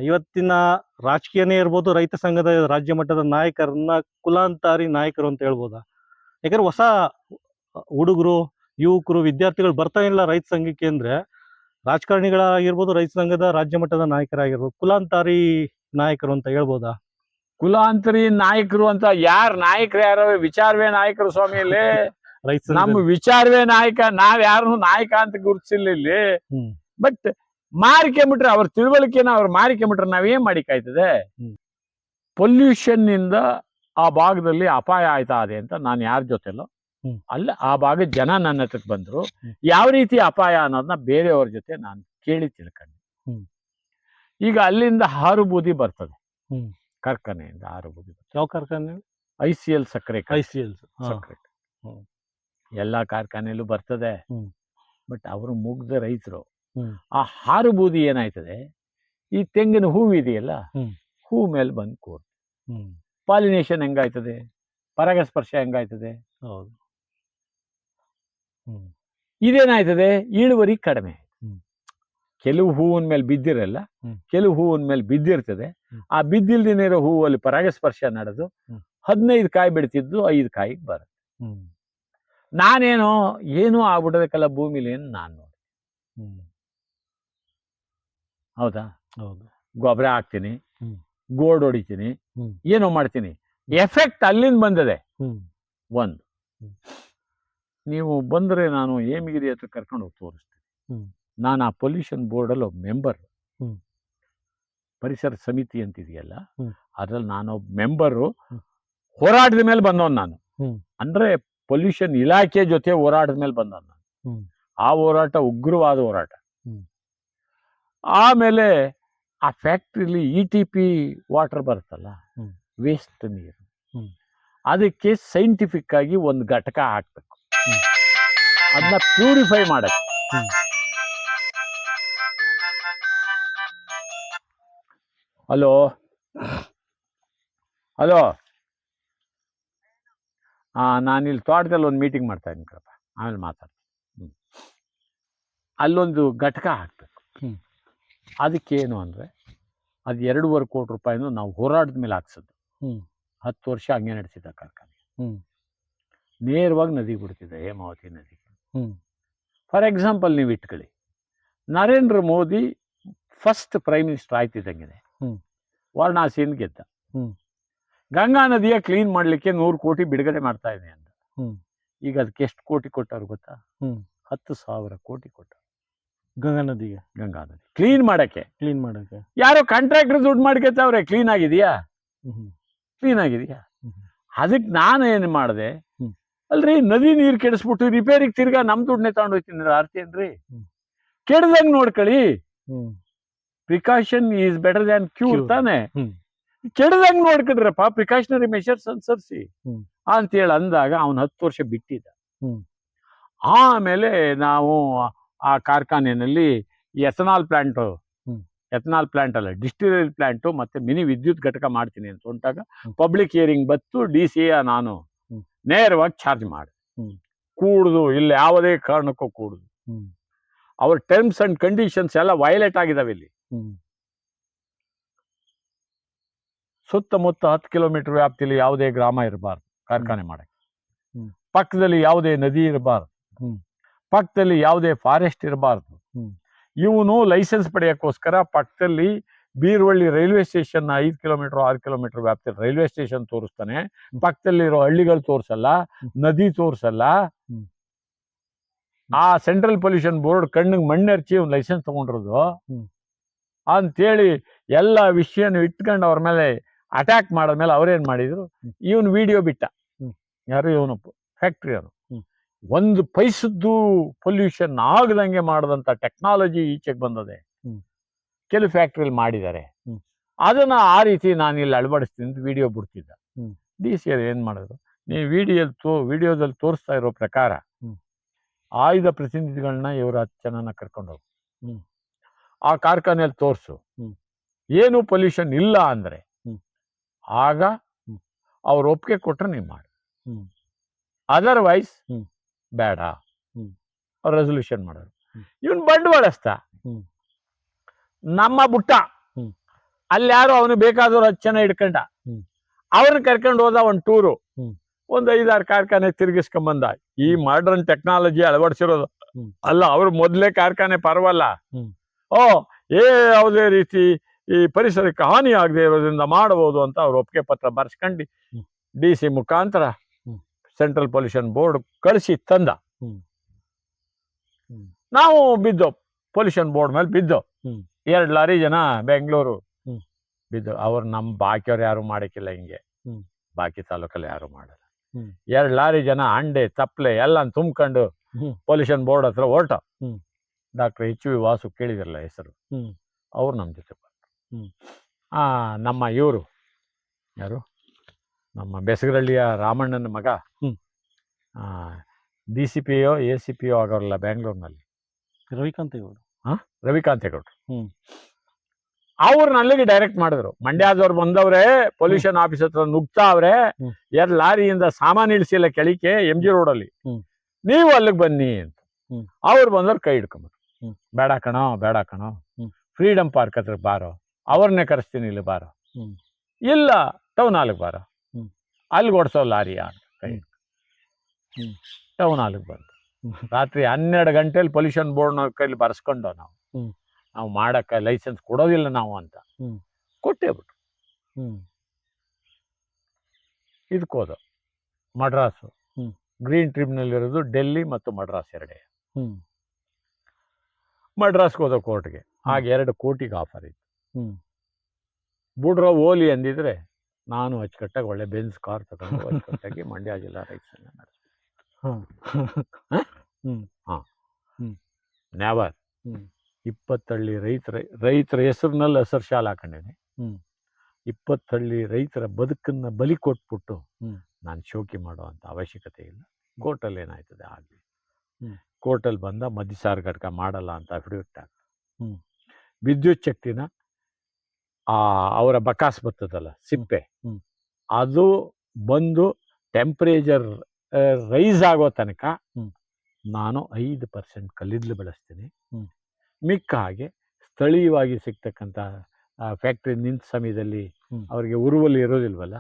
ಇವತ್ತಿನ ರಾಜಕೀಯನೇ ಇರ್ಬೋದು, ರೈತ ಸಂಘದ ರಾಜ್ಯ ಮಟ್ಟದ ನಾಯಕರನ್ನ ಕುಲಾಂತರಿ ನಾಯಕರು ಅಂತ ಹೇಳ್ಬೋದಾ? ಯಾಕಂದ್ರೆ ಹೊಸ ಹುಡುಗರು, ಯುವಕರು ವಿದ್ಯಾರ್ಥಿಗಳು ಬರ್ತಾ ಇಲ್ಲ ರೈತ ಸಂಘಕ್ಕೆ ಅಂದ್ರೆ ರಾಜಕಾರಣಿಗಳಾಗಿರ್ಬೋದು, ರೈತ ಸಂಘದ ರಾಜ್ಯ ಮಟ್ಟದ ನಾಯಕರಾಗಿರ್ಬೋದು, ಕುಲಾಂತರಿ ನಾಯಕರು ಅಂತ ಹೇಳ್ಬೋದಾ? ಕುಲಾಂತರಿ ನಾಯಕರು ಅಂತ ನಾಯಕರು ಯಾರೋ ವಿಚಾರವೇ ನಾಯಕರು ಸ್ವಾಮಿ ಇಲ್ಲಿ. ರೈತ ನಮ್ಮ ಸಂಘ ವಿಚಾರವೇ ನಾಯಕ, ನಾವ್ ಯಾರು ನಾಯಕ ಅಂತ ಗುರುತಿಸಿಲ್ಲ ಇಲ್ಲಿ. ಹ್ಮ್. ಬಟ್ ಮಾರಿಕೆಂಬಿಟ್ರೆ ಅವ್ರ ತಿಳುವಳಿಕೆನ ಅವ್ರು ಮಾರಿಕೆಂಬಿಟ್ರೆ ನಾವೇನ್ ಮಾಡಿಕಾಯ್ತದೆ? ಪೊಲ್ಯೂಷನ್ ನಿಂದ ಆ ಭಾಗದಲ್ಲಿ ಅಪಾಯ ಆಯ್ತಾ ಇದೆ ಅಂತ ನಾನು ಯಾರ ಜೊತೆಲೋ ಅಲ್ಲ ಆ ಭಾಗದ ಜನ ನನ್ನ ಹತ್ರಕ್ಕೆ ಬಂದ್ರು. ಯಾವ ರೀತಿ ಅಪಾಯ ಅನ್ನೋದನ್ನ ಬೇರೆಯವ್ರ ಜೊತೆ ನಾನು ಕೇಳಿ ತಿಳ್ಕೊಂಡೆ. ಈಗ ಅಲ್ಲಿಂದ ಹಾರು ಬೂದಿ ಬರ್ತದೆ, ಕಾರ್ಖಾನೆಯಿಂದ ಹಾರು ಬೂದಿ. ಯಾವ ಕಾರ್ಖಾನೆ? ICL ಸಕ್ಕರೆ. ICL ಸಕ್ಕರೆ ಎಲ್ಲಾ ಕಾರ್ಖಾನೆಯಲ್ಲೂ ಬರ್ತದೆ. ಬಟ್ ಅವರು ಮುಗ್ಧ ರೈತರು. ಆ ಹಾರು ಬೂದಿ ಏನಾಯ್ತದೆ, ಈ ತೆಂಗಿನ ಹೂವು ಇದೆಯಲ್ಲ, ಹೂ ಮೇಲೆ ಬಂದು ಕೂರ್ ಪಾಲಿನೇಷನ್ ಹೆಂಗಾಯ್ತದೆ, ಪರಾಗಸ್ಪರ್ಶ ಹೆಂಗಾಯ್ತದೆ? ಹೌದು. ಇದೇನಾಯ್ತದೆ, ಇಳುವರಿ ಕಡಿಮೆ. ಕೆಲವು ಹೂವಿನ ಮೇಲೆ ಬಿದ್ದಿರಲ್ಲ, ಕೆಲವು ಹೂವಿನ ಮೇಲೆ ಬಿದ್ದಿರ್ತದೆ. ಆ ಬಿದ್ದಿಲ್ದಿರೋ ಹೂವಲ್ಲಿ ಪರಾಗಸ್ಪರ್ಶ ನಡೆದು 15 ಕಾಯಿ ಬಿಡ್ತಿದ್ದು 5 ಕಾಯಿಗೆ ಬರುತ್ತೆ. ನಾನೇನೋ ಏನೂ ಆಗ್ಬಿಡೋದಕ್ಕೆಲ್ಲ ಭೂಮಿಲಿ ಏನು ನಾನು ನೋಡಿ. ಹೌದಾ? ಹೌದು. ಗೊಬ್ಬರ ಹಾಕ್ತೀನಿ, ಗೋಲ್ಡ್ ಹೊಡಿತೀನಿ, ಏನೋ ಮಾಡ್ತೀನಿ, ಎಫೆಕ್ಟ್ ಅಲ್ಲಿಂದ ಬಂದದೆ. ಒಂದು ನೀವು ಬಂದ್ರೆ ನಾನು ಹೇಮಗಿರಿ ಹತ್ರ ಕರ್ಕೊಂಡು ಹೋಗಿ ತೋರಿಸ್ತೀನಿ. ನಾನು ಆ ಪೊಲ್ಯೂಷನ್ ಬೋರ್ಡಲ್ಲಿ ಒಬ್ಬ ಮೆಂಬರ್, ಪರಿಸರ ಸಮಿತಿ ಅಂತಿದೆಯಲ್ಲ ಅದ್ರಲ್ಲಿ ನಾನೊಬ್ಬ ಮೆಂಬರು. ಹೋರಾಟದ ಮೇಲೆ ಬಂದವನು ನಾನು. ಅಂದ್ರೆ ಪೊಲ್ಯೂಷನ್ ಇಲಾಖೆ ಜೊತೆ ಹೋರಾಟದ ಮೇಲೆ ಬಂದವನು ನಾನು. ಆ ಹೋರಾಟ ಉಗ್ರವಾದ ಹೋರಾಟ. ಆಮೇಲೆ ಆ ಫ್ಯಾಕ್ಟ್ರಿಲಿ ETP ವಾಟರ್ ಬರುತ್ತಲ್ಲ, ವೇಸ್ಟ್ ನೀರು, ಅದಕ್ಕೆ ಸೈಂಟಿಫಿಕ್ ಆಗಿ ಒಂದು ಘಟಕ ಹಾಕ್ಬೇಕು, ಅದನ್ನ ಪ್ಯೂರಿಫೈ ಮಾಡಕ್ಕೆ. ಹಲೋ ಹಲೋ, ನಾನಿಲ್ಲಿ ತೋಟದಲ್ಲಿ ಒಂದು ಮೀಟಿಂಗ್ ಮಾಡ್ತಾ ಇದ್ದೀನಿ ಕಣಪ್ಪ, ಆಮೇಲೆ ಮಾತಾಡ್ತೀನಿ. ಅಲ್ಲೊಂದು ಘಟಕ ಹಾಕ್ಬೇಕು. ಅದಕ್ಕೇನು ಅಂದರೆ ಅದು 2.5 ಕೋಟಿ ರೂಪಾಯಿನೂ ನಾವು ಹೋರಾಟದ ಮೇಲೆ ಹಾಕ್ಸಿದ್ದು. 10 ವರ್ಷ ಹಂಗೆ ನಡೆಸಿದ್ದ ಕಾರ್ಖಾನೆ. ನೇರವಾಗಿ ನದಿಗೆ ಬಿಡ್ತಿದ್ದೆ, ಹೇಮಾವತಿ ನದಿಗೆ. ಫಾರ್ ಎಕ್ಸಾಂಪಲ್ ನೀವು ಇಟ್ಕೊಳ್ಳಿ, Narendra Modi first prime minister ಆಯ್ತಿದ್ದಂಗೆ ವಾರಣಾಸಿಯಿಂದ ಗೆದ್ದ. ಗಂಗಾ ನದಿಯ ಕ್ಲೀನ್ ಮಾಡಲಿಕ್ಕೆ 100 ಕೋಟಿ ಬಿಡುಗಡೆ ಮಾಡ್ತಾ ಇದೆ ಅಂತ. ಈಗ ಅದಕ್ಕೆ ಎಷ್ಟು ಕೋಟಿ ಕೊಟ್ಟಾರು ಗೊತ್ತಾ? 10,000 ಕೋಟಿ ಕೊಟ್ಟರು ಗಂಗಾ ನದಿ ಕ್ಲೀನ್ ಮಾಡಕ್ಕೆ. ಯಾರೋ ಕಾಂಟ್ರಾಕ್ಟರ್ ದುಡ್ಡು ಮಾಡ್ಕೊತಾವ್ರೆ. ಕ್ಲೀನ್ ಆಗಿದೆಯಾ? ಅದಕ್ಕೆ ನಾನು ಏನು ಮಾಡಿದೆ, ಅಲ್ರಿ ನದಿ ನೀರು ಕೆಡಿಸ್ಬಿಟ್ಟು ರಿಪೇರಿಗೆ ತಿರ್ಗಾ ನಮ್ ದುಡ್ಡನ್ನೇ ತಗೊಂಡೋಗ್ತೀನಿ ಆರ್ತಿಯನ್ರಿ. ಕೆಡ್ದಂಗ್ ನೋಡ್ಕೊಳ್ಳಿ. Precaution is better than cure ತಾನೆ. ಕೆಡ್ದಂಗ್ ನೋಡ್ಕೊಂಡ್ರಪ್ಪ, ಪ್ರಿಕಾಷನರಿ ಮೆಷರ್ಸ್ ಅನುಸರಿಸಿ ಅಂತೇಳಿ ಅಂದಾಗ ಅವನು 10 ವರ್ಷ ಬಿಟ್ಟಿದ್ದ. ಆಮೇಲೆ ನಾವು ಆ ಕಾರ್ಖಾನೆಯಲ್ಲಿ ಎಥನಾಲ್ ಪ್ಲಾಂಟ್ ಅಲ್ಲ, ಡಿಸ್ಟಿಲರಿ ಪ್ಲಾಂಟು ಮತ್ತೆ ಮಿನಿ ವಿದ್ಯುತ್ ಘಟಕ ಮಾಡ್ತೀನಿ ಅಂತ ಹೊಂಟಾಗ ಪಬ್ಲಿಕ್ ಹಿಯರಿಂಗ್ ಬತ್ತು. DCA ನಾನು ನೇರವಾಗಿ ಚಾರ್ಜ್ ಮಾಡಿ ಕೂಡುದು, ಇಲ್ಲಿ ಯಾವುದೇ ಕಾರಣಕ್ಕೂ ಕೂಡುದು. ಅವ್ರ ಟರ್ಮ್ಸ್ ಅಂಡ್ ಕಂಡೀಷನ್ಸ್ ಎಲ್ಲ ವೈಲೇಟ್ ಆಗಿದಾವೆ. ಇಲ್ಲಿ ಸುತ್ತಮುತ್ತ 10 ಕಿಲೋಮೀಟರ್ ವ್ಯಾಪ್ತಿಯಲ್ಲಿ ಯಾವುದೇ ಗ್ರಾಮ ಇರಬಾರ್ದು ಕಾರ್ಖಾನೆ ಮಾಡಕ್ಕೆ. ಪಕ್ಕದಲ್ಲಿ ಯಾವುದೇ ನದಿ ಇರಬಾರ್ದು, ಪಕ್ಕದಲ್ಲಿ ಯಾವುದೇ ಫಾರೆಸ್ಟ್ ಇರಬಾರ್ದು. ಇವನು ಲೈಸೆನ್ಸ್ ಪಡೆಯೋಕ್ಕೋಸ್ಕರ ಪಕ್ಕದಲ್ಲಿ Birvalli railway station 5 kilometre 6 kilometre ವ್ಯಾಪ್ತಿಯಲ್ಲಿ ರೈಲ್ವೆ ಸ್ಟೇಷನ್ ತೋರಿಸ್ತಾನೆ. ಪಕ್ಕದಲ್ಲಿರೋ ಹಳ್ಳಿಗಳು ತೋರಿಸಲ್ಲ, ನದಿ ತೋರಿಸಲ್ಲ. ಆ ಸೆಂಟ್ರಲ್ ಪೊಲ್ಯೂಷನ್ ಬೋರ್ಡ್ ಕಣ್ಣಿಗೆ ಮಣ್ಣೆರ್ಚಿ ಒಂದು ಲೈಸೆನ್ಸ್ ತಗೊಂಡಿರೋದು ಅಂತೇಳಿ ಎಲ್ಲ ವಿಷಯನ ಇಟ್ಕೊಂಡು ಅವ್ರ ಮೇಲೆ ಅಟ್ಯಾಕ್ ಮಾಡಿದ್ಮೇಲೆ ಅವ್ರೇನ್ ಮಾಡಿದ್ರು, ಇವನ್ ವಿಡಿಯೋ ಬಿಟ್ಟ. ಯಾರು? ಇವನು ಫ್ಯಾಕ್ಟ್ರಿ ಅವರು. ಒಂದು ಪೈಸದ್ದು ಪೊಲ್ಯೂಷನ್ ಆಗದಂಗೆ ಮಾಡದಂತ ಟೆಕ್ನಾಲಜಿ ಈಚೆಗೆ ಬಂದದೆ. ಕೆಲವು ಫ್ಯಾಕ್ಟ್ರಿಯಲ್ಲಿ ಮಾಡಿದ್ದಾರೆ. ಅದನ್ನ ಆ ರೀತಿ ನಾನು ಇಲ್ಲಿ ಅಳವಡಿಸ್ತೀನಿ ಅಂತ ವಿಡಿಯೋ ಬಿಡ್ತಿದ್ದ. DCA ಏನ್ ಮಾಡಿದ್ರು, ನೀವು ವಿಡಿಯೋದಲ್ಲಿ ತೋರಿಸ್ತಾ ಇರೋ ಪ್ರಕಾರ ಆಯ್ದ ಪ್ರತಿನಿಧಿಗಳನ್ನ ಇವರು 10 ಜನನ ಕರ್ಕೊಂಡೋಗು, ಆ ಕಾರ್ಖಾನೆಯಲ್ಲಿ ತೋರಿಸು. ಏನು ಪೊಲ್ಯೂಷನ್ ಇಲ್ಲ ಅಂದ್ರೆ ಆಗ ಅವ್ರ ಒಪ್ಪಿಗೆ ಕೊಟ್ರೆ ನೀವು ಮಾಡಿ, ಅದರ್ವೈಸ್ ಬೇಡ. ಅವ್ರು ರೆಸೊಲ್ಯೂಷನ್ ಮಾಡೋರು. ಇವನ್ ಬಂಡವಾಳಸ್ತ ನಮ್ಮ ಬುಟ್ಟ. ಅಲ್ಲಿ ಯಾರು ಅವನು ಬೇಕಾದವ್ರು 10 ಜನ ಹಿಡ್ಕೊಂಡ. ಅವ್ರನ್ನ ಕರ್ಕೊಂಡು ಹೋದ ಒಂದು ಟೂರು. ಒಂದು 5-6 ಕಾರ್ಖಾನೆ ತಿರುಗಿಸ್ಕೊಂಬಂದ. ಈ ಮಾಡರ್ನ್ ಟೆಕ್ನಾಲಜಿ ಅಳವಡಿಸಿರೋದು ಅಲ್ಲ, ಅವ್ರು ಮೊದಲೇ ಕಾರ್ಖಾನೆ ಪರವಲ್ಲ. ಯಾವುದೇ ರೀತಿ ಈ ಪರಿಸರಕ್ಕೆ ಹಾನಿ ಆಗದೆ ಇರೋದ್ರಿಂದ ಮಾಡಬಹುದು ಅಂತ ಅವ್ರು ಒಪ್ಪಿಗೆ ಪತ್ರ ಬರ್ಸ್ಕೊಂಡು DC ಮುಖಾಂತರ ಸೆಂಟ್ರಲ್ ಪೊಲ್ಯೂಷನ್ ಬೋರ್ಡ್ ಕಳಿಸಿ ತಂದ. ನಾವು ಬಿದ್ದು ಪೊಲ್ಯೂಷನ್ ಬೋರ್ಡ್ ಮೇಲೆ ಬಿದ್ದು 2 ಲಾರಿ ಜನ ಬೆಂಗಳೂರು ಬಿದ್ದು. ಅವ್ರು ನಮ್ಮ ಬಾಕಿಯವ್ರು ಯಾರು ಮಾಡಕ್ಕಿಲ್ಲ, ಹಿಂಗೆ ಬಾಕಿ ತಾಲೂಕಲ್ಲಿ ಯಾರು ಮಾಡಲ್ಲ. 2 ಲಾರಿ ಜನ ಅಂಡೆ ತಪ್ಪಲೆ ಎಲ್ಲ ತುಂಬ್ಕೊಂಡು ಪೊಲ್ಯೂಷನ್ ಬೋರ್ಡ್ ಹತ್ರ ಹೊರಟ. ಡಾಕ್ಟರ್ HV ವಾಸು ಕೇಳಿದಿರಲ್ಲ ಹೆಸರು, ಅವ್ರು ನಮ್ಮ ಜೊತೆ ಬಂದರು. ನಮ್ಮ ಇವರು ಯಾರು, ನಮ್ಮ ಬೆಸಗರಳ್ಳಿಯ ರಾಮಣ್ಣನ ಮಗ DCPO ACPO ಆಗೋರಲ್ಲ ಬೆಂಗಳೂರಿನಲ್ಲಿ, ರವಿಕಾಂತೇಗೌಡರು. ಅವ್ರನ್ನ ಅಲ್ಲಿಗೆ ಡೈರೆಕ್ಟ್ ಮಾಡಿದ್ರು. ಮಂಡ್ಯದವ್ರು ಬಂದವ್ರೆ, ಪೊಲ್ಯೂಷನ್ ಆಫೀಸ್ ಹತ್ರ ನುಗ್ತಾವ್ರೆ, 2 ಲಾರಿಯಿಂದ ಸಾಮಾನು ಇಳಿಸಿಲ್ಲ ಕೆಳಿಕೆ MG ರೋಡಲ್ಲಿ, ನೀವು ಅಲ್ಲಿಗೆ ಬನ್ನಿ ಅಂತ. ಅವ್ರು ಬಂದವ್ರು ಕೈ ಹಿಡ್ಕೊಂಬರು. ಬೇಡ ಕಣೋ, ಫ್ರೀಡಮ್ ಪಾರ್ಕ್ ಹತ್ರ ಬಾರೋ, ಅವ್ರನ್ನೇ ಕರೆಸ್ತೀನಿ, ಇಲ್ಲಿ ಬಾರೋ. ಇಲ್ಲ, ಟೌನ್ ಹಾಲಿಗೆ ಬಾರೋ, ಅಲ್ಲಿಗೆ ಓಡಿಸೋ ಲಾರಿಯ ಅಂತ ಕೈ ಟೌನ್ ಹಾಲಿಗೆ ಬಂದು ರಾತ್ರಿ 12 ಗಂಟೆಲಿ ಪೊಲ್ಯೂಷನ್ ಬೋರ್ಡ್ನ ಕೈಲಿ ಬರ್ಸ್ಕೊಂಡು ನಾವು ಮಾಡಕ್ಕೆ ಲೈಸೆನ್ಸ್ ಕೊಡೋದಿಲ್ಲ ನಾವು ಅಂತ ಕೊಟ್ಟೇಬಿಟ್ಟು ಇದಕ್ಕೋದು. ಮಡ್ರಾಸು ಗ್ರೀನ್ ಟ್ರಿಬ್ಯುನಲ್ ಇರೋದು ಡೆಲ್ಲಿ ಮತ್ತು ಮಡ್ರಾಸ್ ಎರಡೇ. ಮಡ್ರಾಸ್ಗೆ ಹೋದ ಕೋರ್ಟ್ಗೆ. ಆಗ 2 ಕೋಟಿಗೆ ಆಫರ್ ಇತ್ತು. ಬುಡ್ರೋ ಓಲಿ ಅಂದಿದ್ರೆ ನಾನು ಅಚ್ಚುಕಟ್ಟಾಗಿ ಒಳ್ಳೆ ಬೆನ್ಸ್ ಕಾರ್ ತಗೊಂಡು ಅಚ್ಚುಕಟ್ಟಾಗಿ ಮಂಡ್ಯ ಜಿಲ್ಲಾ ರೈತ ಸಂಘ ನ್ಯಾವರ್ 20 ಹಳ್ಳಿ ರೈತರ ಹೆಸರಿನಲ್ಲಿ ಹಸಿರು ಶಾಲೆ ಹಾಕೊಂಡಿನಿ. 20 ಹಳ್ಳಿ ರೈತರ ಬದುಕನ್ನ ಬಲಿ ಕೊಟ್ಬಿಟ್ಟು ನಾನು ಶೋಕಿ ಮಾಡೋ ಅಂತ ಅವಶ್ಯಕತೆ ಇಲ್ಲ. ಕೋರ್ಟಲ್ಲಿ ಏನಾಯ್ತದೆ ಆಗಲಿ. ಕೋರ್ಟಲ್ಲಿ ಬಂದ ಮಧ್ಯಸಾರ ಘಟಕ ಮಾಡಲ್ಲ ಅಂತ ಅಫಿಡವಿಟ್ ಆಗ್ತದೆ. ವಿದ್ಯುತ್ ಶಕ್ತಿನ ಅವರ ಬಕಾಸ್ ಬರ್ತದಲ್ಲ ಸಿಪ್ಪೆ, ಅದು ಬಂದು ಟೆಂಪ್ರೇಚರ್ ರೈಸ್ ಆಗೋ ತನಕ ನಾನು 5% ಕಲ್ಲಿದ್ದಲು ಬೆಳೆಸ್ತೀನಿ. ಮಿಕ್ಕ ಹಾಗೆ ಸ್ಥಳೀಯವಾಗಿ ಸಿಗ್ತಕ್ಕಂಥ ಫ್ಯಾಕ್ಟ್ರಿ ನಿಂತ ಸಮಯದಲ್ಲಿ ಅವರಿಗೆ ಉರುವಲ್ಲಿ ಇರೋದಿಲ್ವಲ್ಲ,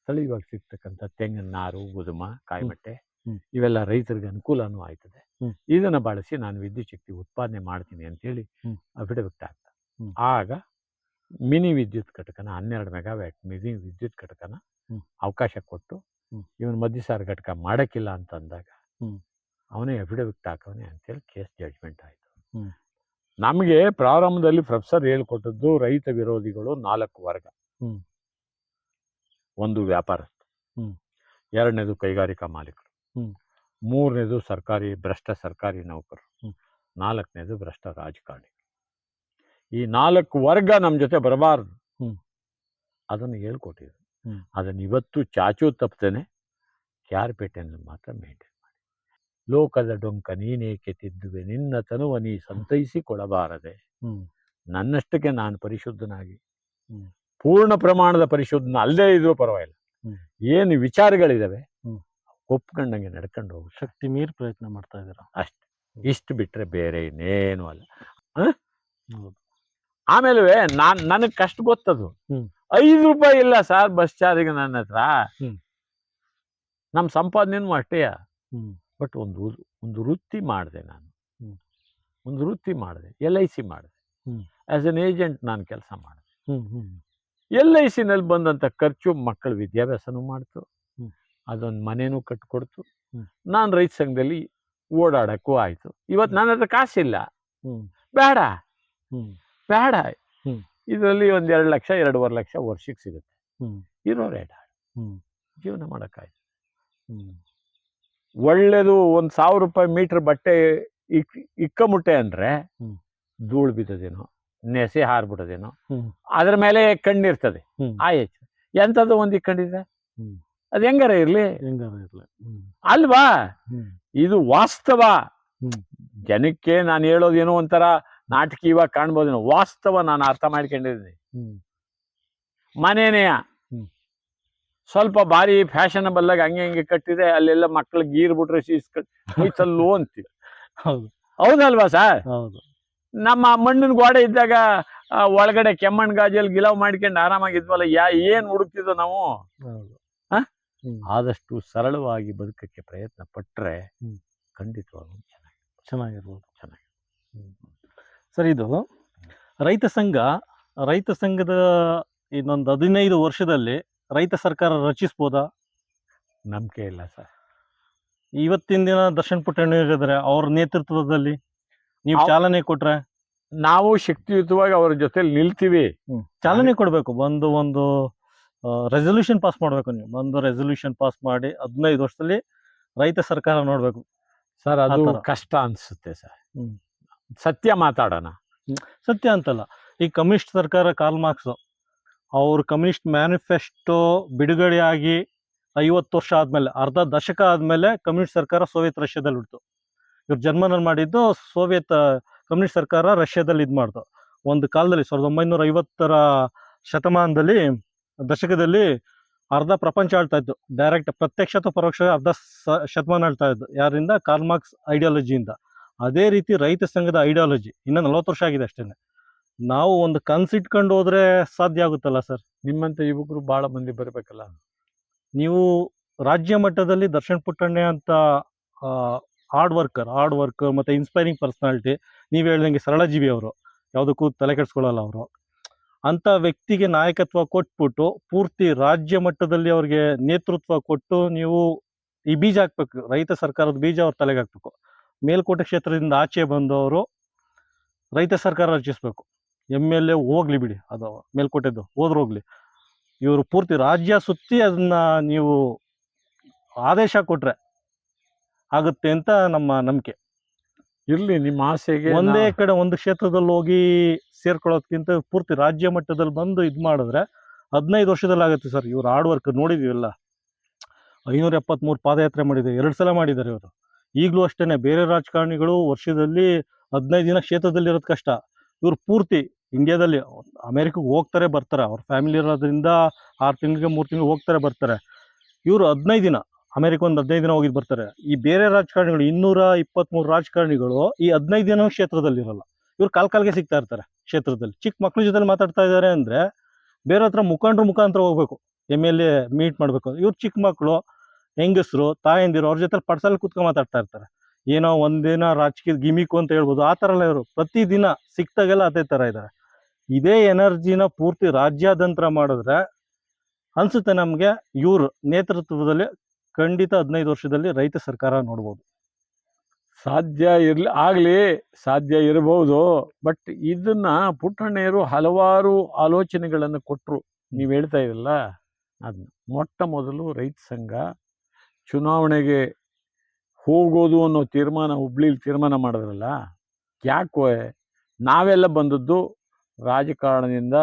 ಸ್ಥಳೀಯವಾಗಿ ಸಿಗ್ತಕ್ಕಂಥ ತೆಂಗಿನ ನಾರು, ಗುದುಮ, ಕಾಯಿಮಟ್ಟೆ ಇವೆಲ್ಲ ರೈತರಿಗೆ ಅನುಕೂಲನೂ ಆಯ್ತದೆ. ಇದನ್ನು ಬಳಸಿ ನಾನು ವಿದ್ಯುತ್ ಶಕ್ತಿ ಉತ್ಪಾದನೆ ಮಾಡ್ತೀನಿ ಅಂತೇಳಿ ಅಫಿಡವಿಟ್ ಆಗ್ತದೆ. ಆಗ ಮಿನಿ ವಿದ್ಯುತ್ ಘಟಕನ 12 ಮೆಗಾವ್ಯಾಟ್ ಮಿನಿ ವಿದ್ಯುತ್ ಘಟಕನ ಅವಕಾಶ ಕೊಟ್ಟು ಇವನು ಮಧ್ಯಸಾರ ಘಟಕ ಮಾಡೋಕ್ಕಿಲ್ಲ ಅಂತ ಅಂದಾಗ ಅವನೇ ಅಫಿಡವಿಟ್ ಹಾಕವನೇ ಅಂತೇಳಿ ಕೇಸ್ ಜಡ್ಜ್ಮೆಂಟ್ ಆಯಿತು. ನಮಗೆ ಪ್ರಾರಂಭದಲ್ಲಿ ಪ್ರೊಫೆಸರ್ ಹೇಳ್ಕೊಟ್ಟದ್ದು ರೈತ ವಿರೋಧಿಗಳು 4 ವರ್ಗ. 1 ವ್ಯಾಪಾರಸ್ಥರು, 2ನೇದು ಕೈಗಾರಿಕಾ ಮಾಲೀಕರು, 3ನೇದು ಭ್ರಷ್ಟ ಸರ್ಕಾರಿ ನೌಕರರು, 4ನೇದು ಭ್ರಷ್ಟ ರಾಜಕಾರಣಿ. ಈ 4 ವರ್ಗ ನಮ್ಮ ಜೊತೆ ಬರಬಾರ್ದು, ಅದನ್ನು ಹೇಳ್ಕೊಟ್ಟಿದ್ರು. ಅದನ್ನು ಇವತ್ತು ಚಾಚು ತಪ್ಪದೇನೆ ಕ್ಯಾರ್ಪೇಟೆನಲ್ಲಿ ಮಾತ್ರ ಮೇಂಟೈನ್ ಮಾಡಿ. ಲೋಕದ ಡೊಂಕ ನೀನೇಕೆ ತಿದ್ದುವೆ, ನಿನ್ನ ತನುವ ನೀ ಸಂತೈಸಿ ಕೊಡಬಾರದೆ. ನನ್ನಷ್ಟಕ್ಕೆ ನಾನು ಪರಿಶುದ್ಧನಾಗಿ, ಪೂರ್ಣ ಪ್ರಮಾಣದ ಪರಿಶುದ್ಧನ ಅಲ್ಲದೇ ಇದ್ರೂ ಪರವಾಗಿಲ್ಲ, ಏನು ವಿಚಾರಗಳಿದಾವೆ ಒಪ್ಕೊಂಡಂಗೆ ನಡ್ಕೊಂಡು ಹೋಗು. ಶಕ್ತಿ ಮೀರಿ ಪ್ರಯತ್ನ ಮಾಡ್ತಾ ಇದ್ದೀರಾ ಅಷ್ಟೆ. ಇಷ್ಟು ಬಿಟ್ರೆ ಬೇರೆ ಇನ್ನೇನು ಅಲ್ಲ. ಆಮೇಲೆ ನನಗೆ ಕಷ್ಟ ಗೊತ್ತದು. 5 ರೂಪಾಯಿ ಇಲ್ಲ ಸರ್ ಬಸ್ ಚಾರ್ಜಿಗೆ ನನ್ನ ಹತ್ರ. ನಮ್ಮ ಸಂಪಾದನೆನೂ ಅಷ್ಟೇ. ಬಟ್ ಒಂದು ವೃತ್ತಿ ಮಾಡಿದೆ ನಾನು. ಒಂದು ವೃತ್ತಿ ಮಾಡಿದೆ, LIC ಮಾಡಿದೆ. ಆಸ್ ಎನ್ ಏಜೆಂಟ್ ನಾನು ಕೆಲಸ ಮಾಡಿದೆ. LICನಲ್ಲಿ ಬಂದಂಥ ಖರ್ಚು ಮಕ್ಕಳ ವಿದ್ಯಾಭ್ಯಾಸನೂ ಮಾಡ್ತು, ಅದೊಂದು ಮನೇನೂ ಕಟ್ಕೊಡ್ತು. ನಾನು ರೈತ ಸಂಘದಲ್ಲಿ ಓಡಾಡಕ್ಕೂ ಆಯಿತು. ಇವತ್ತು ನನ್ನ ಹತ್ರ ಕಾಸಿಲ್ಲ, ಬೇಡ ಇದರಲ್ಲಿ 1 2 ಲಕ್ಷ 2.5 ಲಕ್ಷ ವರ್ಷಕ್ಕೆ ಸಿಗುತ್ತೆ. ಇರೋ ರೇಟ್ ಜೀವನ ಮಾಡೋಕ್ಕಾಯ್ತು. ಒಳ್ಳೇದು 1,000 ರೂಪಾಯಿ ಮೀಟ್ರ್ ಬಟ್ಟೆ ಇಕ್ಕಮುಟ್ಟೆ ಅಂದರೆ ಧೂಳು ಬಿದ್ದದೇನೋ, ನೆಸೆ ಹಾರ್ಬಿಟ್ಟದೇನೋ, ಅದ್ರ ಮೇಲೆ ಕಣ್ಣಿರ್ತದೆ. ಆಯ್ತು, ಎಂಥದ್ದು ಒಂದು ಇಕ್ಕೊಂಡಿದ್ರೆ ಅದು ಹೆಂಗಾರ ಇರಲಿ ಅಲ್ವಾ? ಇದು ವಾಸ್ತವ. ಜನಕ್ಕೆ ನಾನು ಹೇಳೋದೇನೋ ಒಂಥರ ನಾಟಕೀಯವಾಗಿ ಕಾಣ್ಬೋದೇನೋ, ವಾಸ್ತವ ನಾನು ಅರ್ಥ ಮಾಡ್ಕೊಂಡಿದ್ದೀನಿ. ಮನೇನೆಯ ಸ್ವಲ್ಪ ಭಾರಿ ಫ್ಯಾಷನಬಲ್ ಆಗಿ ಹಂಗೆ ಕಟ್ಟಿದೆ, ಅಲ್ಲೆಲ್ಲ ಮಕ್ಳಿಗೆ ಗೀರ್ ಬಿಟ್ರೆ ಹೋಯ್ತಲ್ಲೋ ಅಂತೀವಿ. ಹೌದಲ್ವಾ ಸರ್? ನಮ್ಮ ಮಣ್ಣಿನ ಗೋಡೆ ಇದ್ದಾಗ ಒಳಗಡೆ ಕೆಮ್ಮಣ್ಣು ಗಾಜಲ್ಲಿ ಗಿಲಾವ್ ಮಾಡ್ಕೊಂಡು ಆರಾಮಾಗಿದ್ವಲ್ಲ, ಏನ್ ಹುಡುಕ್ತಿದ್ವು ನಾವು? ಆದಷ್ಟು ಸರಳವಾಗಿ ಬದುಕಕ್ಕೆ ಪ್ರಯತ್ನ ಪಟ್ಟರೆ ಹ್ಮ್. ಖಂಡಿತವಾಗ್ಲೂ ಚೆನ್ನಾಗಿರ್ಬೋದು. ಚೆನ್ನಾಗಿ. ಸರ್, ಇದು ರೈತ ಸಂಘದ ಇನ್ನೊಂದು 15 ವರ್ಷದಲ್ಲಿ ರೈತ ಸರ್ಕಾರ ರಚಿಸ್ಬೋದಾ? ನಂಬಿಕೆ ಇಲ್ಲ ಸರ್. ಇವತ್ತಿನ ದಿನ ದರ್ಶನ್ ಪುಟ್ಟಣ್ಣವರಿದ್ದಾರೆ, ಅವ್ರ ನೇತೃತ್ವದಲ್ಲಿ ನೀವು ಚಾಲನೆ ಕೊಟ್ರೆ ನಾವು ಶಕ್ತಿಯುತವಾಗಿ ಅವ್ರ ಜೊತೆಲಿ ನಿಲ್ತೀವಿ. ಚಾಲನೆ ಕೊಡ್ಬೇಕು. ಒಂದು ರೆಸಲ್ಯೂಷನ್ ಪಾಸ್ ಮಾಡ್ಬೇಕು. ನೀವು ಒಂದು ರೆಸಲ್ಯೂಷನ್ ಪಾಸ್ ಮಾಡಿ 15 ವರ್ಷದಲ್ಲಿ ರೈತ ಸರ್ಕಾರ ನೋಡ್ಬೇಕು ಸರ್. ಅದು ಆ ಥರ. ಕಷ್ಟ ಅನ್ಸುತ್ತೆ ಸರ್. ಸತ್ಯ ಮಾತಾಡೋಣ. ಸತ್ಯ ಅಂತಲ್ಲ, ಈ ಕಮ್ಯುನಿಸ್ಟ್ ಸರ್ಕಾರ ಕಾರ್ಲ್ ಮಾರ್ಕ್ಸ್ ಅವ್ರ ಕಮ್ಯುನಿಸ್ಟ್ ಮ್ಯಾನಿಫೆಸ್ಟೋ ಬಿಡುಗಡೆಯಾಗಿ 50 ವರ್ಷ ಆದ್ಮೇಲೆ, ಅರ್ಧ ದಶಕ ಆದ್ಮೇಲೆ ಕಮ್ಯುನಿಸ್ಟ್ ಸರ್ಕಾರ ಸೋವಿಯತ್ ರಷ್ಯಾದಲ್ಲಿ ಹುಡ್ತು. ಇವ್ರು ಜರ್ಮನಲ್ಲಿ ಮಾಡಿದ್ದು ಸೋವಿಯತ್ ಕಮ್ಯುನಿಸ್ಟ್ ಸರ್ಕಾರ ರಷ್ಯಾದಲ್ಲಿ ಇದು ಮಾಡ್ತು. ಒಂದು ಕಾಲದಲ್ಲಿ 1950ರ ಶತಮಾನದಲ್ಲಿ ದಶಕದಲ್ಲಿ ಅರ್ಧ ಪ್ರಪಂಚ ಆಳ್ತಾ ಇತ್ತು. ಡೈರೆಕ್ಟ್ ಪ್ರತ್ಯಕ್ಷ ಅಥವಾ ಪರೋಕ್ಷ ಅರ್ಧ ಶತಮಾನ ಆಳ್ತಾ ಇದ್ದು. ಯಾರಿಂದ? ಕಾರ್ಲ್ ಮಾರ್ಕ್ಸ್ ಐಡಿಯಾಲಜಿಯಿಂದ. ಅದೇ ರೀತಿ ರೈತ ಸಂಘದ ಐಡಿಯಾಲಜಿ ಇನ್ನು 40 ವರ್ಷ ಆಗಿದೆ ಅಷ್ಟೇನೆ. ನಾವು ಒಂದು ಕನ್ಸಿಟ್ಕೊಂಡು ಹೋದ್ರೆ ಸಾಧ್ಯ ಆಗುತ್ತಲ್ಲ ಸರ್. ನಿಮ್ಮಂತ ಯುವಕರು ಬಹಳ ಮಂದಿ ಬರಬೇಕಲ್ಲ. ನೀವು ರಾಜ್ಯ ಮಟ್ಟದಲ್ಲಿ ದರ್ಶನ್ ಪುಟ್ಟಣ್ಣ ಅಂತ ಹಾರ್ಡ್ ವರ್ಕರ್ ಮತ್ತೆ ಇನ್ಸ್ಪೈರಿಂಗ್ ಪರ್ಸನಾಲಿಟಿ, ನೀವು ಹೇಳ್ದಂಗೆ ಸರಳ ಜೀವಿ ಅವರು, ಯಾವುದಕ್ಕೂ ತಲೆ ಕೆಡಿಸ್ಕೊಳ್ಳಲ್ಲ ಅವರು. ಅಂತ ವ್ಯಕ್ತಿಗೆ ನಾಯಕತ್ವ ಕೊಟ್ಬಿಟ್ಟು ಪೂರ್ತಿ ರಾಜ್ಯ ಮಟ್ಟದಲ್ಲಿ ಅವ್ರಿಗೆ ನೇತೃತ್ವ ಕೊಟ್ಟು ನೀವು ಈ ಬೀಜ ಹಾಕ್ಬೇಕು, ರೈತ ಸರ್ಕಾರದ ಬೀಜ ಅವ್ರ ತಲೆಗೆ ಹಾಕ್ಬೇಕು. ಮೇಲ್ಕೋಟೆ ಕ್ಷೇತ್ರದಿಂದ ಆಚೆ ಬಂದವರು ರೈತ ಸರ್ಕಾರ ರಚಿಸ್ಬೇಕು. MLA ಹೋಗ್ಲಿ ಬಿಡಿ, ಅದು ಮೇಲ್ಕೋಟೆದ್ದು ಹೋಗ್ಲಿ, ಇವರು ಪೂರ್ತಿ ರಾಜ್ಯ ಸುತ್ತಿ ಅದನ್ನ ನೀವು ಆದೇಶ ಕೊಟ್ರೆ ಆಗುತ್ತೆ ಅಂತ ನಮ್ಮ ನಂಬಿಕೆ. ಇರ್ಲಿ, ನಿಮ್ಮ ಆಸೆಗೆ. ಒಂದೇ ಕಡೆ ಒಂದು ಕ್ಷೇತ್ರದಲ್ಲಿ ಹೋಗಿ ಸೇರ್ಕೊಳ್ಳೋದ್ಕಿಂತ ಪೂರ್ತಿ ರಾಜ್ಯ ಮಟ್ಟದಲ್ಲಿ ಬಂದು ಇದು ಮಾಡಿದ್ರೆ 15 ವರ್ಷದಲ್ಲಿ ಆಗುತ್ತೆ ಸರ್. ಇವ್ರು ಹಾರ್ಡ್ ವರ್ಕ್ ನೋಡಿದೀವಲ್ಲ, 573 ಪಾದಯಾತ್ರೆ ಮಾಡಿದ್ದಾರೆ, 2 ಸಲ ಮಾಡಿದ್ದಾರೆ ಇವರು. ಈಗಲೂ ಅಷ್ಟೇನೆ. ಬೇರೆ ರಾಜಕಾರಣಿಗಳು ವರ್ಷದಲ್ಲಿ 15 ದಿನ ಕ್ಷೇತ್ರದಲ್ಲಿ ಇರೋದು ಕಷ್ಟ. ಇವ್ರು ಪೂರ್ತಿ ಇಂಡಿಯಾದಲ್ಲಿ, ಅಮೆರಿಕಕ್ಕೆ ಹೋಗ್ತಾರೆ ಬರ್ತಾರೆ, ಅವ್ರ ಫ್ಯಾಮಿಲಿ ಇರೋದ್ರಿಂದ 6 ತಿಂಗಳಿಗೆ 3 ತಿಂಗಳು ಹೋಗ್ತಾರೆ ಬರ್ತಾರೆ. ಇವರು 15 ದಿನ ಅಮೆರಿಕ, ಒಂದು 15 ದಿನ ಹೋಗಿದ್ದು ಬರ್ತಾರೆ. ಈ ಬೇರೆ ರಾಜಕಾರಣಿಗಳು 223 ರಾಜಕಾರಣಿಗಳು ಈ 15 ದಿನ ಕ್ಷೇತ್ರದಲ್ಲಿ ಇರಲ್ಲ. ಇವ್ರು ಕಾಲ್ಗೆ ಸಿಗ್ತಾ ಇರ್ತಾರೆ ಕ್ಷೇತ್ರದಲ್ಲಿ. ಚಿಕ್ಕ ಮಕ್ಳ ಜೊತೆ ಮಾತಾಡ್ತಾ ಇದ್ದಾರೆ ಅಂದ್ರೆ ಬೇರೆ ಹತ್ರ ಮುಖಂಡ್ರ ಮುಖಾಂತರ ಹೋಗ್ಬೇಕು, MLA ಮೀಟ್ ಮಾಡ್ಬೇಕು. ಇವ್ರು ಚಿಕ್ಕ ಮಕ್ಕಳು, ಹೆಂಗಸರು, ತಾಯಂದಿರು ಅವ್ರ ಜೊತೆ ಪಡ್ಸಲ್ಲಿ ಕೂತ್ಕೊಂಡು ಮಾತಾಡ್ತಾ ಇರ್ತಾರೆ. ಏನೋ ಒಂದಿನ ರಾಜಕೀಯ ಗಿಮಿಕು ಅಂತ ಹೇಳ್ಬೋದು, ಆ ಥರ ಎಲ್ಲ ಇವರು ಪ್ರತಿದಿನ ಸಿಕ್ತಾಗೆಲ್ಲ ಅದೇ ಥರ ಇದ್ದಾರೆ. ಇದೇ ಎನರ್ಜಿನ ಪೂರ್ತಿ ರಾಜ್ಯಾದ್ಯಂತ ಮಾಡಿದ್ರೆ ಅನ್ಸುತ್ತೆ ನಮಗೆ ಇವ್ರ ನೇತೃತ್ವದಲ್ಲಿ ಖಂಡಿತ 15 ವರ್ಷದಲ್ಲಿ ರೈತ ಸರ್ಕಾರ ನೋಡ್ಬೋದು. ಸಾಧ್ಯ ಇರಬಹುದು. ಬಟ್ ಇದನ್ನ ಪುಟ್ಟಣ್ಣಯ್ಯರು ಹಲವಾರು ಆಲೋಚನೆಗಳನ್ನು ಕೊಟ್ಟರು. ನೀವು ಹೇಳ್ತಾ ಇರಲ್ಲ, ಅದನ್ನ ಮೊಟ್ಟ ಮೊದಲು ರೈತ ಸಂಘ ಚುನಾವಣೆಗೆ ಹೋಗೋದು ಅನ್ನೋ ಹುಬ್ಳಿಲಿ ತೀರ್ಮಾನ ಮಾಡಿದ್ರಲ್ಲ. ಯಾಕೋ ನಾವೆಲ್ಲ ಬಂದದ್ದು ರಾಜಕಾರಣದಿಂದ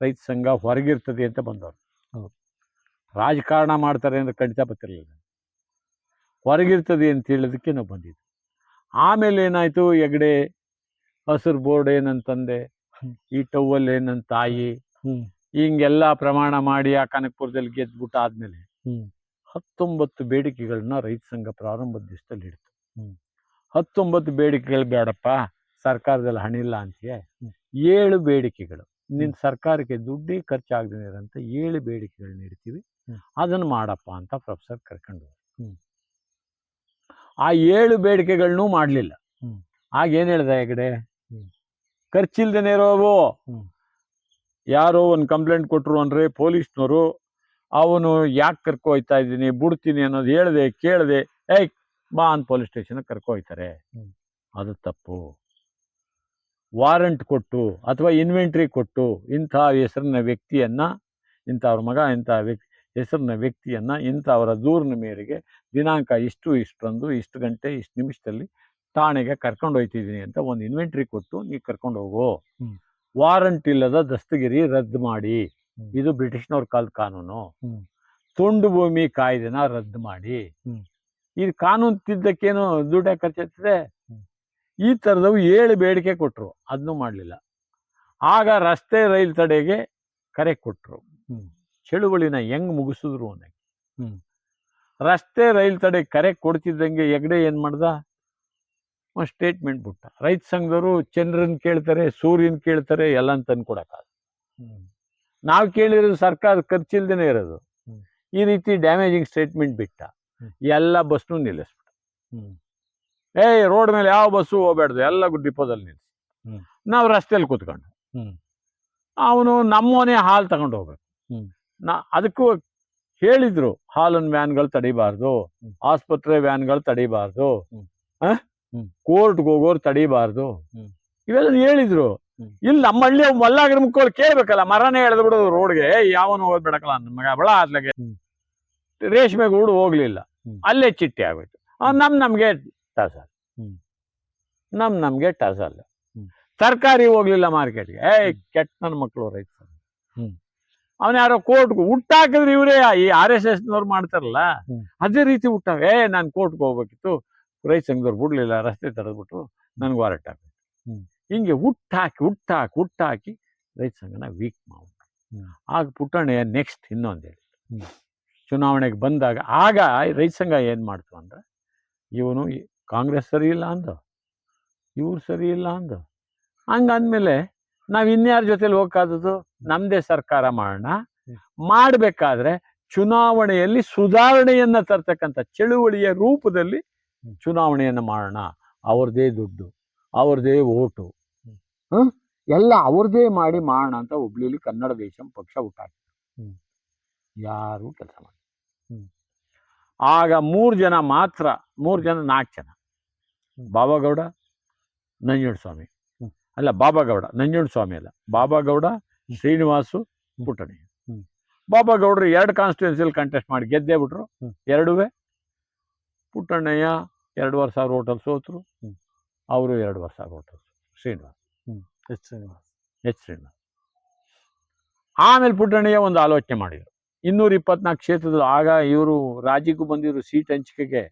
ರೈತ ಸಂಘ ಹೊರಗಿರ್ತದೆ ಅಂತ ಬಂದವರು. ರಾಜಕಾರಣ ಮಾಡ್ತಾರೆ ಅಂದ್ರೆ ಖಂಡಿತ ಬರ್ತಿರ್ಲಿಲ್ಲ, ಹೊರಗಿರ್ತದೆ ಅಂತ ಹೇಳೋದಕ್ಕೆ ನಾವು ಬಂದಿದ್ವಿ. ಆಮೇಲೆ ಏನಾಯ್ತು, ಹೆಗ್ಡೆ ಹಸಿರು ಬೋರ್ಡ್ ಏನಂತಂದೆ, ಈ ಟವಲ್ ಏನಂತ ತಾಯಿ, ಹಿಂಗೆಲ್ಲ ಪ್ರಮಾಣ ಮಾಡಿ ಆ ಕನಕಪುರದಲ್ಲಿ ಗೆದ್ಬಿಟ್ಟು ಆದ್ಮೇಲೆ 19 ಬೇಡಿಕೆಗಳನ್ನ ರೈತ ಸಂಘ ಪ್ರಾರಂಭದ ದಿವಸದಲ್ಲಿ ಹಿಡಿತು. 19 ಬೇಡಿಕೆಗಳು ಬೇಡಪ್ಪ, ಸರ್ಕಾರದಲ್ಲಿ ಹಣಿಲ್ಲ ಅಂತೀಯ, 7 ಬೇಡಿಕೆಗಳು, ನಿನ್ನ ಸರ್ಕಾರಕ್ಕೆ ದುಡ್ಡೇ ಖರ್ಚಾಗದೇ ಇರೋಂಥ 7 ಬೇಡಿಕೆಗಳನ್ನ ಇಡ್ತೀವಿ, ಅದನ್ನು ಮಾಡಪ್ಪ ಅಂತ ಪ್ರೊಫೆಸರ್ ಕರ್ಕೊಂಡು. ಆ 7 ಬೇಡಿಕೆಗಳನ್ನೂ ಮಾಡಲಿಲ್ಲ. ಆಗೇನು ಹೇಳ್ದ ಹೆಗಡೆ, ಖರ್ಚಿಲ್ದೇನೆ ಇರೋವು. ಯಾರೋ ಒಂದು ಕಂಪ್ಲೇಂಟ್ ಕೊಟ್ಟರು ಅಂದರೆ ಪೊಲೀಸ್ನವರು, ಅವನು ಯಾಕೆ ಕರ್ಕೊ ಹೋಯ್ತಾ ಇದ್ದೀನಿ, ಬಿಡ್ತೀನಿ ಅನ್ನೋದು ಹೇಳ್ದೆ ಕೇಳದೆ ಬಾ ಅಂತ ಪೊಲೀಸ್ ಸ್ಟೇಷನ್ಗೆ ಕರ್ಕೊ ಹೋಯ್ತಾರೆ. ಅದು ತಪ್ಪು. ವಾರಂಟ್ ಕೊಟ್ಟು ಅಥವಾ ಇನ್ವೆಂಟ್ರಿ ಕೊಟ್ಟು ಇಂಥ ಹೆಸರಿನ ವ್ಯಕ್ತಿಯನ್ನ, ಇಂಥವ್ರ ಮಗ ಇಂಥ ಹೆಸರಿನ ವ್ಯಕ್ತಿಯನ್ನ ಇಂಥವರ ದೂರಿನ ಮೇರೆಗೆ ದಿನಾಂಕ ಇಷ್ಟರಂದು ಇಷ್ಟು ಗಂಟೆ ಇಷ್ಟು ನಿಮಿಷದಲ್ಲಿ ಠಾಣೆಗೆ ಕರ್ಕೊಂಡು ಹೋಯ್ತಿದ್ದೀನಿ ಅಂತ ಒಂದು ಇನ್ವೆಂಟ್ರಿ ಕೊಟ್ಟು ನೀವು ಕರ್ಕೊಂಡು ಹೋಗು. ವಾರಂಟ್ ಇಲ್ಲದ ದಸ್ತಗಿರಿ ರದ್ದು ಮಾಡಿ. ಇದು ಬ್ರಿಟಿಷ್ನವ್ರ ಕಾಲದ ಕಾನೂನು. ತುಂಡು ಭೂಮಿ ಕಾಯ್ದೆನ ರದ್ದು ಮಾಡಿ. ಇದು ಕಾನೂನು ತಿದ್ದಕ್ಕೇನು ದುಡ್ಡು ಖರ್ಚಾಗ್ತದೆ. ಈ ಥರದವು 7 ಬೇಡಿಕೆ ಕೊಟ್ಟರು, ಅದನ್ನೂ ಮಾಡಲಿಲ್ಲ. ಆಗ ರಸ್ತೆ ರೈಲು ತಡೆಗೆ ಕರೆ ಕೊಟ್ಟರು. ಚಳುವಳಿನ ಹೆಂಗ್ ಮುಗಿಸಿದ್ರು ಅನ್ನಕ್ಕೆ. ರಸ್ತೆ ರೈಲು ತಡೆ ಕರೆ ಕೊಡ್ತಿದ್ದಂಗೆ ಹೆಗ್ಡೆ ಏನು ಮಾಡ್ದ, ಒಂದು ಸ್ಟೇಟ್ಮೆಂಟ್ ಬಿಟ್ಟ. ರೈತ ಸಂಘದವರು ಚಂದ್ರನ್ ಕೇಳ್ತಾರೆ, ಸೂರ್ಯನ್ ಕೇಳ್ತಾರೆ, ಎಲ್ಲ ತಂದು ಕೊಡಕ್ಕಾಗ. ನಾವು ಕೇಳಿರೋದು ಸರ್ಕಾರ ಖರ್ಚಿಲ್ದೇನೆ ಇರೋದು. ಈ ರೀತಿ ಡ್ಯಾಮೇಜಿಂಗ್ ಸ್ಟೇಟ್ಮೆಂಟ್ ಬಿಟ್ಟ. ಎಲ್ಲ ಬಸ್ನು ನಿಲ್ಲಿಸ್ಬಿಟ್ಟು, ರೋಡ್ ಮೇಲೆ ಯಾವ ಬಸ್ಸು ಹೋಗ್ಬೇಡ್ದು, ಎಲ್ಲ ಡಿಪೋದಲ್ಲಿ ನಿಲ್ಲಿಸಿ. ನಾವು ರಸ್ತೆಯಲ್ಲಿ ಕೂತ್ಕೊಂಡು, ಅವನು ನಮ್ಮೋನೇ ಹಾಲು ತಗೊಂಡು ಹೋಗ್ಬೇಕು. ಅದಕ್ಕೂ ಹೇಳಿದ್ರು, ಹಾಲನ್ ವ್ಯಾನ್ಗಳು ತಡಿಬಾರ್ದು, ಆಸ್ಪತ್ರೆ ವ್ಯಾನ್ಗಳು ತಡಿಬಾರ್ದು, ಕೋರ್ಟ್ಗೆ ಹೋಗೋರು ತಡಿಬಾರ್ದು, ಇವೆಲ್ಲ ಹೇಳಿದ್ರು. ಇಲ್ಲಿ ನಮ್ಮ ಹಳ್ಳಿ ಮಲ್ಲಾಗ್ರ ಮುಖಗಳು ಕೇಳ್ಬೇಕಲ್ಲ, ಮರನೇ ಎಳೆದು ಬಿಡೋದು ರೋಡ್ಗೆ, ಯಾವನು ಹೋಗೋದ್ ಬಿಡಕಲ್ಲ ಮಗ ಬಳ ಆತ್ಲಗೆ. ರೇಷ್ಮೆ ಗೂಡು ಹೋಗ್ಲಿಲ್ಲ, ಅಲ್ಲೇ ಚಿಟ್ಟೆ ಆಗೋಯ್ತು. ನಮ್ಗೆ ಟಸಲ್, ನಮ್ಗೆ ಟಸಲ್. ತರಕಾರಿ ಹೋಗ್ಲಿಲ್ಲ ಮಾರ್ಕೆಟ್ಗೆ, ಕೆಟ್ಟ ನನ್ನ ಮಕ್ಕಳು ರೈತ. ಅವನ ಯಾರೋ ಕೋರ್ಟ್ಗೆ ಹುಟ್ಟಾಕಿದ್ರೆ ಇವರೇ ಈ RSS ನವ್ರು ಮಾಡ್ತಾರಲ್ಲ, ಅದೇ ರೀತಿ ಹುಟ್ಟಾಗ ನಾನು ಕೋರ್ಟ್ಗೆ ಹೋಗ್ಬೇಕಿತ್ತು, ರೈತ ಸಂಘದವ್ರು ಬಿಡ್ಲಿಲ್ಲ, ರಸ್ತೆ ತಡೆದ್ಬಿಟ್ರು, ನನ್ಗೆ ವಾರಂಟ್ ಆಗ್ಬೇಕು. ಹಿಂಗೆ ಹುಟ್ಟಾಕಿ ರೈತ ಸಂಘನ ವೀಕ್ ಮಾಡ್ಬಿಟ್ಟು. ಆಗ ಪುಟ್ಟಣ್ಣಯ್ಯ ನೆಕ್ಸ್ಟ್ ಇನ್ನೊಂದು ಹೇಳಿ, ಚುನಾವಣೆಗೆ ಬಂದಾಗ ಆಗ ರೈತ ಸಂಘ ಏನು ಮಾಡ್ತು ಅಂದ್ರೆ, ಇವನು ಕಾಂಗ್ರೆಸ್ ಸರಿ ಇಲ್ಲ ಅಂದು, ಇವ್ರು ಸರಿ ಇಲ್ಲ ಅಂದು, ಹಂಗಂದ್ಮೇಲೆ ನಾವು ಇನ್ಯಾರ ಜೊತೆಲಿ ಹೋಗ್ಕಾದದು, ನಮ್ಮದೇ ಸರ್ಕಾರ ಮಾಡೋಣ, ಮಾಡಬೇಕಾದ್ರೆ ಚುನಾವಣೆಯಲ್ಲಿ ಸುಧಾರಣೆಯನ್ನ ತರ್ತಕ್ಕಂಥ ಚಳುವಳಿಯ ರೂಪದಲ್ಲಿ ಚುನಾವಣೆಯನ್ನು ಮಾಡೋಣ, ಅವ್ರದ್ದೇ ದುಡ್ಡು, ಅವ್ರದ್ದೇ ಓಟು, ಎಲ್ಲ ಅವ್ರದ್ದೇ ಮಾಡೋಣ ಅಂತ ಹುಬ್ಳಿಲಿ ಕನ್ನಡ ದೇಶಂ ಪಕ್ಷ ಹುಟ್ಟಾಕ್ತಾರೆ. ಯಾರು ಕೆಲಸ ಮಾಡಿ. ಆಗ 3 ಜನ ಮಾತ್ರ, 4 ಜನ, ಬಾಬಾಗೌಡ, ನಂಜುಂಡಸ್ವಾಮಿ, ಅಲ್ಲ ಬಾಬಾಗೌಡ, ನಂಜುಂಡಸ್ವಾಮಿ ಅಲ್ಲ, ಬಾಬಾಗೌಡ, ಶ್ರೀನಿವಾಸು, ಪುಟ್ಟಣ್ಣಯ್ಯ. ಬಾಬಾಗೌಡರು 2 ಕಾನ್ಸ್ಟಿಟ್ಯೂನ್ಸಿಯಲ್ಲಿ ಕಂಟೆಸ್ಟ್ ಮಾಡಿ ಗೆದ್ದೇ ಬಿಟ್ರು, 2ವೇ. ಪುಟ್ಟಣ್ಣಯ್ಯ 2,500 ಓಟಲ್ಲಿ ಸೋತರು, ಅವರು 2,500 ಓಟಲ್ಲಿ ಶ್ರೀನಿವಾಸ್, ಎಚ್ ಶ್ರೀನಿವಾಸ್. ಆಮೇಲೆ ಪುಟ್ಟಣ್ಣಯ್ಯ ಒಂದು ಆಲೋಚನೆ ಮಾಡಿದ್ರು, 224 ಕ್ಷೇತ್ರದಲ್ಲಿ. ಆಗ ಇವರು ರಾಜಿಗೂ ಬಂದಿದ್ರು ಸೀಟ್ ಹಂಚಿಕೆಗೆ.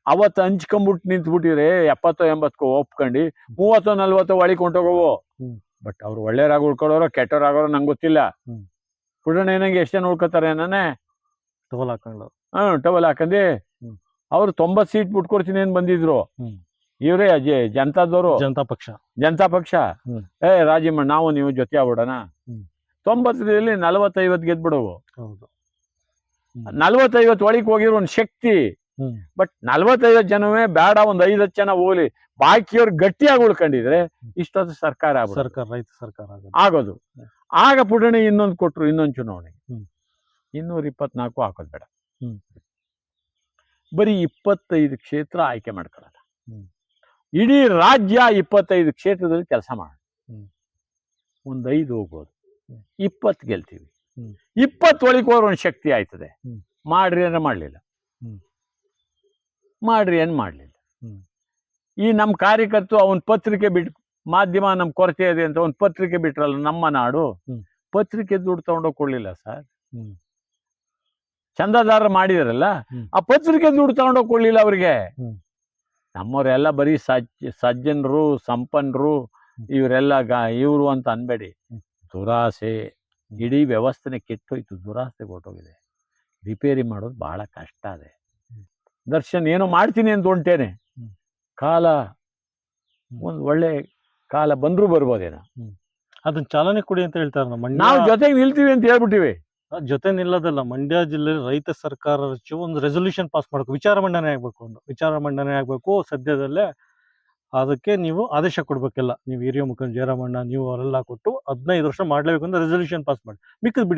ಅವತ್ತು ಹಂಚ್ಕೊಂಡ್ಬಿಟ್ಟು ನಿಂತ್ಬಿಟ್ಟಿದ್ರೆ 70-80 ಒಪ್ಕೊಂಡು 30-40 ಒಳಗೆ ಕೊಂಡೋಗವು. ಬಟ್ ಅವ್ರು ಒಳ್ಳೆಯರಾಗಿ ಉಳ್ಕೊಳ್ಳೋರು ಕೆಟ್ಟವರಾಗೋರು ನಂಗೆ ಗೊತ್ತಿಲ್ಲ. ಪುಟ್ಟಣ್ಣಯ್ಯನಂಗೆ ಎಷ್ಟು ಜನ ಉಳ್ಕೊತಾರೆ ನಾನೇ ಟವಲ್ ಹಾಕೊಂಡು, ಟವಲ್ ಹಾಕಂದು ಅವ್ರು 90 ಸೀಟ್ ಬಿಟ್ಕೊಡ್ತೀನಿ ಏನ್ ಬಂದಿದ್ರು. ಇವರೇ ಜನತಾದವರು, ಜನತಾ ಪಕ್ಷ. ರಾಜಿಮಣ್ಣ, ನಾವು ನೀವು ಜೊತೆ ಆಗ್ಬಿಡೋಣ, 90ರಲ್ಲಿ 40-50 ಗೆದ್ಬಿಡವು. 40-50 ಒಳಗೆ ಹೋಗಿರೋ ಒಂದು ಶಕ್ತಿ. ಬಟ್ 45 ಜನವೇ ಬೇಡ, ಒಂದು 5-10 ಜನ ಹೋಗ್ಲಿ, ಬಾಕಿಯವ್ರು ಗಟ್ಟಿಯಾಗಿ ಉಳ್ಕೊಂಡಿದ್ರೆ ಇಷ್ಟೊತ್ತು ಸರ್ಕಾರ ರೈತ ಸರ್ಕಾರ ಆಗೋದು. ಆಗ ಪುಟಣಿ ಇನ್ನೊಂದು ಕೊಟ್ರು, ಇನ್ನೊಂದು ಚುನಾವಣೆ 224 ಹಾಕೋದು ಬೇಡ, ಬರೀ 25 ಕ್ಷೇತ್ರ ಆಯ್ಕೆ ಮಾಡ್ಕೊಳ್ಳೋಣ, ಇಡೀ ರಾಜ್ಯ 25 ಕ್ಷೇತ್ರದಲ್ಲಿ ಕೆಲಸ ಮಾಡೋಣ, ಒಂದು 5 ಹೋಗ್ಬೋದು, 20 ಗೆಲ್ತೀವಿ, 20 ಒಳಗೆ ಹೋದ್ರೆ ಒಂದು ಶಕ್ತಿ ಆಯ್ತದೆ. ಮಾಡ್ರಿ ಅಂದ್ರೆ ಮಾಡಲಿಲ್ಲ, ಈ ನಮ್ಮ ಕಾರ್ಯಕರ್ತರು ಅವನ್ ಪತ್ರಿಕೆ ಬಿಟ್ಟು, ಮಾಧ್ಯಮ ನಮ್ ಕೊರತೆ ಇದೆ ಅಂತ ಒಂದು ಪತ್ರಿಕೆ ಬಿಟ್ರಲ್ಲ, ನಮ್ಮ ನಾಡು ಪತ್ರಿಕೆ ದುಡ್ಡು ತಗೊಂಡೋಗಿ ಕೊಡ್ಲಿಲ್ಲ ಸರ್. ಚಂದಾದಾರ ಮಾಡಿದಾರಲ್ಲ, ಆ ಪತ್ರಿಕೆ ದುಡ್ಡು ತಗೊಂಡೋಗಿ ಕೊಡ್ಲಿಲ್ಲ ಅವ್ರಿಗೆ. ನಮ್ಮವರೆಲ್ಲ ಬರೀ ಸಜ್ಜನರು, ಸಂಪನ್ನರು, ಇವರೆಲ್ಲ ಇವರು ಅಂತ ಅನ್ಬೇಡಿ. ದುರಾಸೆ, ಇಡೀ ವ್ಯವಸ್ಥೆನೆ ಕೆಟ್ಟೋಯ್ತು, ದುರಾಸೆ ಕೊಟ್ಟೋಗಿದೆ. ರಿಪೇರಿ ಮಾಡೋದು ಬಹಳ ಕಷ್ಟ ಇದೆ. ದರ್ಶನ್ ಏನೋ ಮಾಡ್ತೀನಿ ಅಂತ ಹೊಂಟೇನೆ, ಕಾಲ ಒಂದು ಒಳ್ಳೆ ಕಾಲ ಬಂದ್ರು ಬರ್ಬೋದೇನೋ, ಅದನ್ನ ಚಾಲನೆ ಕೊಡಿ ಅಂತ ಹೇಳ್ತಾರೆ. ನಾವು ಜೊತೆಗೆ ನಿಲ್ತೀವಿ ಅಂತ ಹೇಳ್ಬಿಟ್ಟಿವಿ. ಜೊತೆ ನಿಲ್ಲೋದಲ್ಲ, ಮಂಡ್ಯ ಜಿಲ್ಲೆ ರೈತ ಸರ್ಕಾರ ರಚಿಸಿ ಒಂದು ರೆಸೊಲ್ಯೂಷನ್ ಪಾಸ್ ಮಾಡಬೇಕು, ವಿಚಾರ ಮಂಡನೆ ಆಗ್ಬೇಕು ಸದ್ಯದಲ್ಲೇ. ಅದಕ್ಕೆ ನೀವು ಆದೇಶ ಕೊಡ್ಬೇಕೆಲ್ಲ, ನೀವು ಹಿರಿಯ ಮುಖಂಡ ಜಯರಾಮಣ್ಣ, ನೀವು ಅವರೆಲ್ಲ ಕೊಟ್ಟು 15 ವರ್ಷ ಮಾಡ್ಲೇಬೇಕು ಅಂತ ರೆಸೊಲ್ಯೂಷನ್ ಪಾಸ್ ಮಾಡಿ. ಮಿಕ್ಕದ್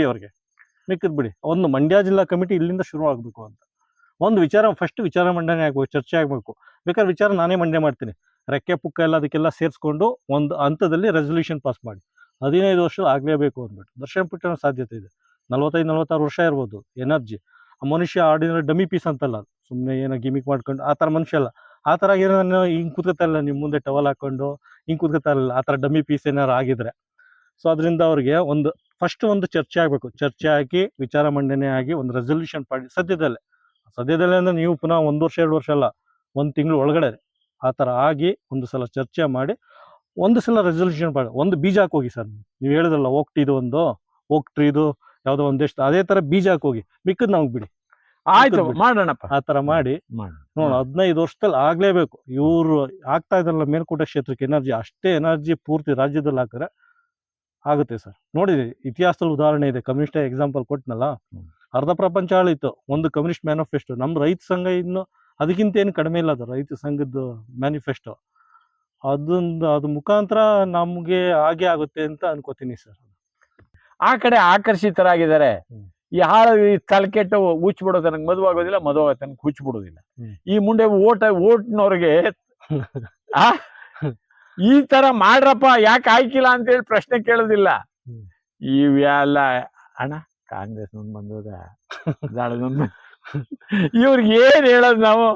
ಬಿಡಿ, ಒಂದು ಮಂಡ್ಯ ಜಿಲ್ಲಾ ಕಮಿಟಿ ಇಲ್ಲಿಂದ ಶುರು ಆಗ್ಬೇಕು ಅಂತ. ಒಂದು ಫಸ್ಟ್ ವಿಚಾರ ಮಂಡನೆ ಆಗ್ಬೇಕು, ಚರ್ಚೆ ಆಗ್ಬೇಕು. ಬೇಕಾದ್ರೆ ವಿಚಾರ ನಾನೇ ಮಂಡನೆ ಮಾಡ್ತೀನಿ, ರೆಕ್ಕೆ ಪುಕ್ಕ ಎಲ್ಲ ಅದಕ್ಕೆಲ್ಲ ಸೇರಿಸ್ಕೊಂಡು ಒಂದು ಹಂತದಲ್ಲಿ ರೆಸೊಲ್ಯೂಷನ್ ಪಾಸ್ ಮಾಡಿ. 15 ವರ್ಷ ಆಗ್ಲೇಬೇಕು ಅಂದ್ಬಿಟ್ಟು ದರ್ಶನ್ ಪುಟ್ಟಣ ಸಾಧ್ಯತೆ ಇದೆ. 45-46 ವರ್ಷ ಇರ್ಬೋದು, ಎನರ್ಜಿ. ಆ ಮನುಷ್ಯ ಆರ್ಡಿನರಿ ಡಮ್ಮಿ ಪೀಸ್ ಅಂತಲ್ಲ, ಸುಮ್ಮನೆ ಏನೋ ಗಿಮಿಕ್ ಮಾಡ್ಕೊಂಡು ಆ ಥರ ಮನುಷ್ಯ ಅಲ್ಲ. ಆ ಥರ ಏನೋ ಹಿಂಗೆ ಕೂತ್ಕೊತಾ ಇಲ್ಲ, ನಿಮ್ಮ ಮುಂದೆ ಟವಲ್ ಹಾಕೊಂಡು ಹಿಂಗೆ ಕೂತ್ಕೊತಾ ಇರಲಿಲ್ಲ, ಆ ಥರ ಡಮ್ಮಿ ಪೀಸ್ ಏನಾರು ಆಗಿದ್ರೆ. ಸೊ ಅದರಿಂದ ಅವ್ರಿಗೆ ಫಸ್ಟ್ ಒಂದು ಚರ್ಚೆ ಆಗಬೇಕು, ಚರ್ಚೆ ಆಗಿ ವಿಚಾರ ಮಂಡನೆ ಆಗಿ ಒಂದು ರೆಸೊಲ್ಯೂಷನ್ ಮಾಡಿ ಸದ್ಯದಲ್ಲೇ ಅಂದ್ರೆ ನೀವು ಪುನಃ 1 ವರ್ಷ 2 ವರ್ಷ ಅಲ್ಲ, 1 ತಿಂಗಳು ಒಳಗಡೆ ಆ ಥರ ಆಗಿ ಒಂದು ಸಲ ಚರ್ಚೆ ಮಾಡಿ ಒಂದು ಸಲ ರೆಸೊಲ್ಯೂಷನ್ ಮಾಡಿ ಒಂದು ಬೀಜ ಹಾಕೋಗಿ ಸರ್. ನೀವು ಹೇಳಿದ್ರಲ್ಲ ಓಕ್ ಟ್ರೀದು ಯಾವುದೋ ಒಂದು ದೇಶ, ಅದೇ ಥರ ಬೀಜ ಹಾಕೋಗಿ, ಮಿಕ್ಕದ್ ನಮ್ಗೆ ಬಿಡಿ. ಆಯ್ತು, ಮಾಡೋಣಪ್ಪ. ಆ ಥರ ಮಾಡಿ ನೋಡ, 15 ವರ್ಷದಲ್ಲಿ ಆಗ್ಲೇಬೇಕು. ಇವ್ರು ಆಗ್ತಾ ಇದ್ರಲ್ಲ ಮೇಲ್ಕೋಟೆ ಕ್ಷೇತ್ರಕ್ಕೆ ಎನರ್ಜಿ, ಅಷ್ಟೇ ಎನರ್ಜಿ ಪೂರ್ತಿ ರಾಜ್ಯದಲ್ಲಿ ಹಾಕಿದ್ರೆ ಆಗುತ್ತೆ ಸರ್. ನೋಡಿದ್ರಿ ಇತಿಹಾಸದಲ್ಲಿ ಉದಾಹರಣೆ ಇದೆ, ಕಮ್ಯುನಿಸ್ಟ್ ಎಕ್ಸಾಂಪಲ್ ಕೊಟ್ಟನಲ್ಲ, ಅರ್ಧ ಪ್ರಪಂಚ ಆಳಿತ್ತು. ಒಂದು ಕಮ್ಯುನಿಸ್ಟ್ ಮ್ಯಾನಿಫೆಸ್ಟೋ, ನಮ್ಮ ರೈತ ಸಂಘ ಇನ್ನು ಅದಕ್ಕಿಂತ ಏನು ಕಡಿಮೆ ಇಲ್ಲ, ಅದು ರೈತ ಸಂಘದ ಮ್ಯಾನಿಫೆಸ್ಟೋ. ಅದು ಮುಖಾಂತರ ನಮ್ಗೆ ಹಾಗೆ ಆಗುತ್ತೆ ಅಂತ ಅನ್ಕೋತೀನಿ ಸರ್. ಆ ಕಡೆ ಆಕರ್ಷಿತರಾಗಿದ್ದಾರೆ. ಯಾರು ಈ ತಲೆಕೆಟ್ಟು ಹುಚ್ಚಿಬಿಡೋದು, ನನಗೆ ಮದುವೆ ಆಗೋದಿಲ್ಲ, ಮದುವೆ ಆಗುತ್ತೆ ನನಗೆ ಹುಚ್ಚಿಬಿಡೋದಿಲ್ಲ. ಈ ಮುಂದೆ ಓಟ್ನವ್ರಿಗೆ ಈ ತರ ಮಾಡ್ರಪ್ಪ, ಯಾಕೆ ಆಯ್ಕಿಲ್ಲ ಅಂತೇಳಿ ಪ್ರಶ್ನೆ ಕೇಳೋದಿಲ್ಲ. ಇವೆಲ್ಲ ಅಣ್ಣ ಕಾಂಗ್ರೆಸ್ ಬಂದೋದ ಇವ್ರಿಗೆ ಏನ್ ಹೇಳೋದು ನಾವು?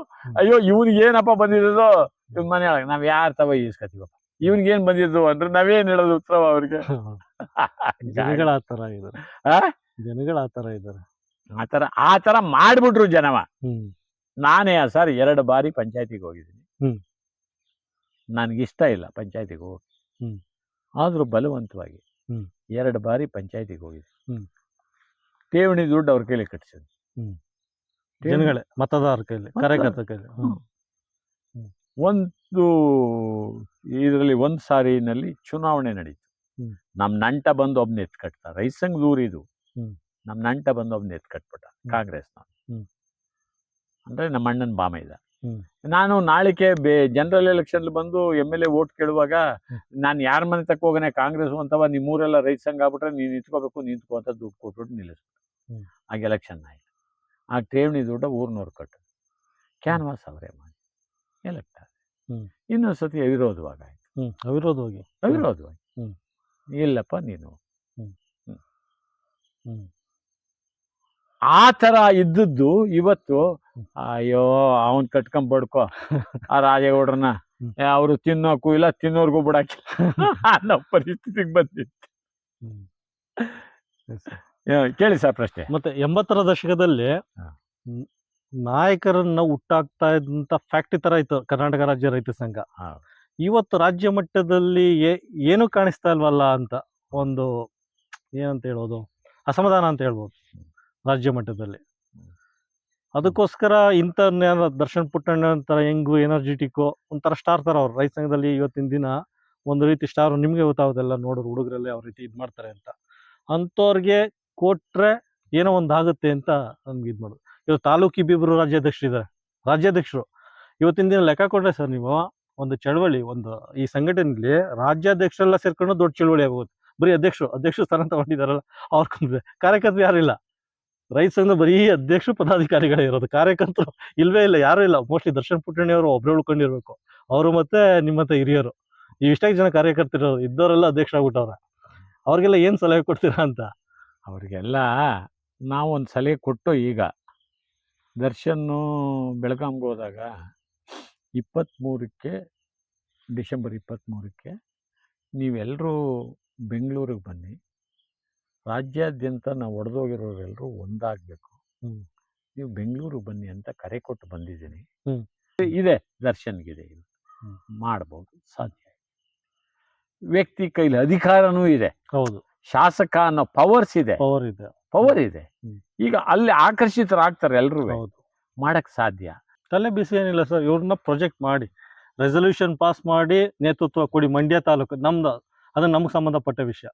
ಅಯ್ಯೋ ಇವ್ನಿಗೆ ಏನಪ್ಪ ಬಂದಿರೋದು, ಇವ್ನ ಮನೆ ಒಳಗೆ ನಾವ್ ಯಾರ ತವ ಈಸ್ಕತೀವಪ್ಪ, ಇವ್ನಿಗೆ ಏನ್ ಬಂದಿದ್ದು ಅಂದ್ರೆ ನಾವೇನ್ ಹೇಳೋದು ಉತ್ತರ ಅವ್ರಿಗೆ? ಜನಗಳ ಆತರ ಇದಾರೆ, ಜನಗಳ ಆತರ ಇದಾರೆ. ಆತರ ಮಾಡ್ಬಿಟ್ರು ಜನವ. ನಾನೇ ಸರ್ 2 ಬಾರಿ ಪಂಚಾಯತಿಗೆ ಹೋಗಿದ್ದೀನಿ. ನನ್ಗಿಷ್ಟ ಇಲ್ಲ ಪಂಚಾಯತಿಗೆ ಹೋಗಿ, ಆದ್ರೂ ಬಲವಂತವಾಗಿ 2 ಬಾರಿ ಪಂಚಾಯತಿಗೆ ಹೋಗಿದ್ದೀನಿ. ಠೇವಣಿ ದುಡ್ಡು ಅವ್ರ ಕೈಲಿ ಕಟ್ಸಿದ್ರು. ಜನಗಳೇ, ಮತದಾರರ ಕೈಲಿ, ಕಾರ್ಯಕರ್ತರ ಕೈಲಿ. ಒಂದು ಇದರಲ್ಲಿ ಒಂದ್ ಸಾರಿನಲ್ಲಿ ಚುನಾವಣೆ ನಡೀತು. ನಮ್ ನಂಟ ಬಂದು ಒಬ್ನ ಎತ್ ಕಟ್ಟ, ರೈತ ಸಂಘ ದೂರಿದು. ನಮ್ ನಂಟ ಬಂದು ಒಬ್ನ ಎತ್ ಕಟ್ಬಿಟ್ಟ ಕಾಂಗ್ರೆಸ್ ಅಂದ್ರೆ ನಮ್ಮ ಅಣ್ಣನ ಬಾಮೈದ. ನಾನು ನಾಳಿಕೆ ಜನರಲ್ ಎಲೆಕ್ಷನ್ ಬಂದು MLA ವೋಟ್ ಕೇಳುವಾಗ ನಾನು ಯಾರ ಮನೆ ತಕ್ಕ ಹೋಗನೆ ಕಾಂಗ್ರೆಸ್ ಅಂತವ, ನಿಮ್ಮೂರೆಲ್ಲ ರೈತ ಸಂಘ ಆಗ್ಬಿಟ್ರೆ ನೀನ್ ನಿಂತ್ಕೋಬೇಕು, ನಿಂತ್ಕೋ ಅಂತ ದುಡ್ಡು ಕೊಟ್ಬಿಟ್ಟು ನಿಲ್ಲಿಸ್ಬಿಟ್ಟು ಆಗ ಎಲೆಕ್ಷನ್ ಆಯ್ತು. ಆ ಠೇವಣಿ ದುಡ್ಡ ಊರ್ನವ್ರು ಕಟ್ಟು ಕ್ಯಾನ್ವಾಸ್ ಅವರೇ ಮಾಡಿ ಎಲೆಕ್ಟ್ ಆದ. ಇನ್ನೊಂದ್ಸತಿ ಅವಿರೋಧವಾಗಿ ಇಲ್ಲಪ್ಪ ನೀನು. ಆ ತರ ಇದ್ದದ್ದು ಇವತ್ತು ಅಯ್ಯೋ ಅವನ್ ಕಟ್ಕೊಂಡ್ ಬಡ್ಕೋ ಆ ರಾಜೇಗೌಡ್ರನ್ನ, ಅವ್ರು ತಿನ್ನೋಕು ಇಲ್ಲ ತಿನ್ನೋರ್ಗೂ ಬಿಡಾಕಿ ಅನ್ನೋ ಪರಿಸ್ಥಿತಿಗೆ ಬಂದಿತ್ತು. ಕೇಳಿ ಸರ್ ಪ್ರಶ್ನೆ. ಮತ್ತೆ 80ರ ದಶಕದಲ್ಲಿ ನಾಯಕರನ್ನ ಹುಟ್ಟಾಕ್ತಾ ಇದ್ದಂತ ಫ್ಯಾಕ್ಟ್ರಿ ತರ ಇತ್ತು ಕರ್ನಾಟಕ ರಾಜ್ಯ ರೈತ ಸಂಘ. ಇವತ್ತು ರಾಜ್ಯ ಮಟ್ಟದಲ್ಲಿ ಏನು ಕಾಣಿಸ್ತಾ ಇಲ್ವಲ್ಲ ಅಂತ ಒಂದು ಏನಂತ ಹೇಳೋದು, ಅಸಮಾಧಾನ ಅಂತ ಹೇಳ್ಬೋದು ರಾಜ್ಯ ಮಟ್ಟದಲ್ಲಿ. ಅದಕ್ಕೋಸ್ಕರ ಇಂಥ ದರ್ಶನ್ ಪುಟ್ಟಣ್ಣ ಅಂತರ ಹೆಂಗು ಎನರ್ಜೆಟಿಕ್ ಒಂಥರ ಸ್ಟಾರ್ ತರ ಅವ್ರು ರೈತ ಸಂಘದಲ್ಲಿ ಇವತ್ತಿನ ದಿನ ಒಂದು ರೀತಿ ಸ್ಟಾರ್. ನಿಮ್ಗೆ ಗೊತ್ತಾಗೋದೆಲ್ಲ ನೋಡೋರು ಹುಡುಗರಲ್ಲಿ ಯಾವ ರೀತಿ ಇದ್ ಮಾಡ್ತಾರೆ ಅಂತ. ಅಂಥವ್ರಿಗೆ ಕೊಟ್ರೆ ಏನೋ ಒಂದು ಆಗುತ್ತೆ ಅಂತ ನಮ್ಗೆ ಇದ್ ಮಾಡೋದು. ಇವತ್ತು ತಾಲೂಕಿ ಇಬ್ಬಿಬ್ರು ರಾಜ್ಯಾಧ್ಯಕ್ಷರು ಇವತ್ತಿನ ದಿನ ಲೆಕ್ಕ ಕೊಟ್ರೆ ಸರ್, ನೀವು ಒಂದು ಚಳವಳಿ, ಒಂದು ಈ ಸಂಘಟನೆಯಲ್ಲಿ ರಾಜ್ಯಾಧ್ಯಕ್ಷರೆಲ್ಲ ಸೇರ್ಕೊಂಡು ದೊಡ್ಡ ಚಳವಳಿ ಆಗೋದು. ಬರೀ ಅಧ್ಯಕ್ಷರು ಸ್ಥಾನ ತಗೊಂಡಿದಾರಲ್ಲ ಅವ್ರ ಕಾರ್ಯಕರ್ತರು ಯಾರಿಲ್ಲ. ರೈತ ಸಂಘ ಬರೀ ಅಧ್ಯಕ್ಷರು ಪದಾಧಿಕಾರಿಗಳೇ ಇರೋದು, ಕಾರ್ಯಕರ್ತರು ಇಲ್ವೇ ಇಲ್ಲ, ಯಾರು ಇಲ್ಲ. ಮೋಸ್ಟ್ಲಿ ದರ್ಶನ್ ಪುಟ್ಟಣಿಯವರು ಒಬ್ರು ಉಳ್ಕೊಂಡಿರ್ಬೇಕು, ಅವರು ಮತ್ತೆ ನಿಮ್ಮಂತ ಹಿರಿಯರು. ಇಷ್ಟಾಗಿ ಜನ ಕಾರ್ಯಕರ್ತರು ಇದ್ದವರೆಲ್ಲ ಅಧ್ಯಕ್ಷರಾಗ್ಬಿಟ್ಟವ್ರ. ಅವ್ರಿಗೆಲ್ಲ ಏನ್ ಸಲಹೆ ಕೊಡ್ತೀರಾ ಅಂತ? ಅವ್ರಿಗೆಲ್ಲ ನಾವೊಂದು ಸಲಹೆ ಕೊಟ್ಟು, ಈಗ ದರ್ಶನ್ ಬೆಳಗಾಂಗೆ ಹೋದಾಗ 23ಕ್ಕೆ ಡಿಸೆಂಬರ್ 23ಕ್ಕೆ ನೀವೆಲ್ಲರೂ ಬೆಂಗಳೂರಿಗೆ ಬನ್ನಿ, ರಾಜ್ಯಾದ್ಯಂತ ನಾವು ಒಡೆದೋಗಿರೋರೆಲ್ಲರೂ ಒಂದಾಗಬೇಕು, ನೀವು ಬೆಂಗಳೂರಿಗೆ ಬನ್ನಿ ಅಂತ ಕರೆ ಕೊಟ್ಟು ಬಂದಿದ್ದೀನಿ. ಇದೆ ದರ್ಶನ್ಗಿದೆ, ಮಾಡ್ಬೋದು, ಸಾಧ್ಯ. ವ್ಯಕ್ತಿ ಕೈಲಿ ಅಧಿಕಾರನೂ ಇದೆ, ಹೌದು, ಶಾಸಕ ಅನ್ನೋ ಪವರ್ ಇದೆ. ಈಗ ಅಲ್ಲಿ ಆಕರ್ಷಿತರಾಗ್ತಾರೆ ಎಲ್ರೂ, ಮಾಡಕ್ ಸಾಧ್ಯ. ತಲೆ ಬಿಸಿ ಏನಿಲ್ಲ ಸರ್, ಇವ್ರನ್ನ ಪ್ರೊಜೆಕ್ಟ್ ಮಾಡಿ ರೆಸಲ್ಯೂಷನ್ ಪಾಸ್ ಮಾಡಿ ನೇತೃತ್ವ ಕೊಡಿ. ಮಂಡ್ಯ ತಾಲೂಕು ನಮ್ದು, ಅದು ನಮ್ಗೆ ಸಂಬಂಧಪಟ್ಟ ವಿಷಯ.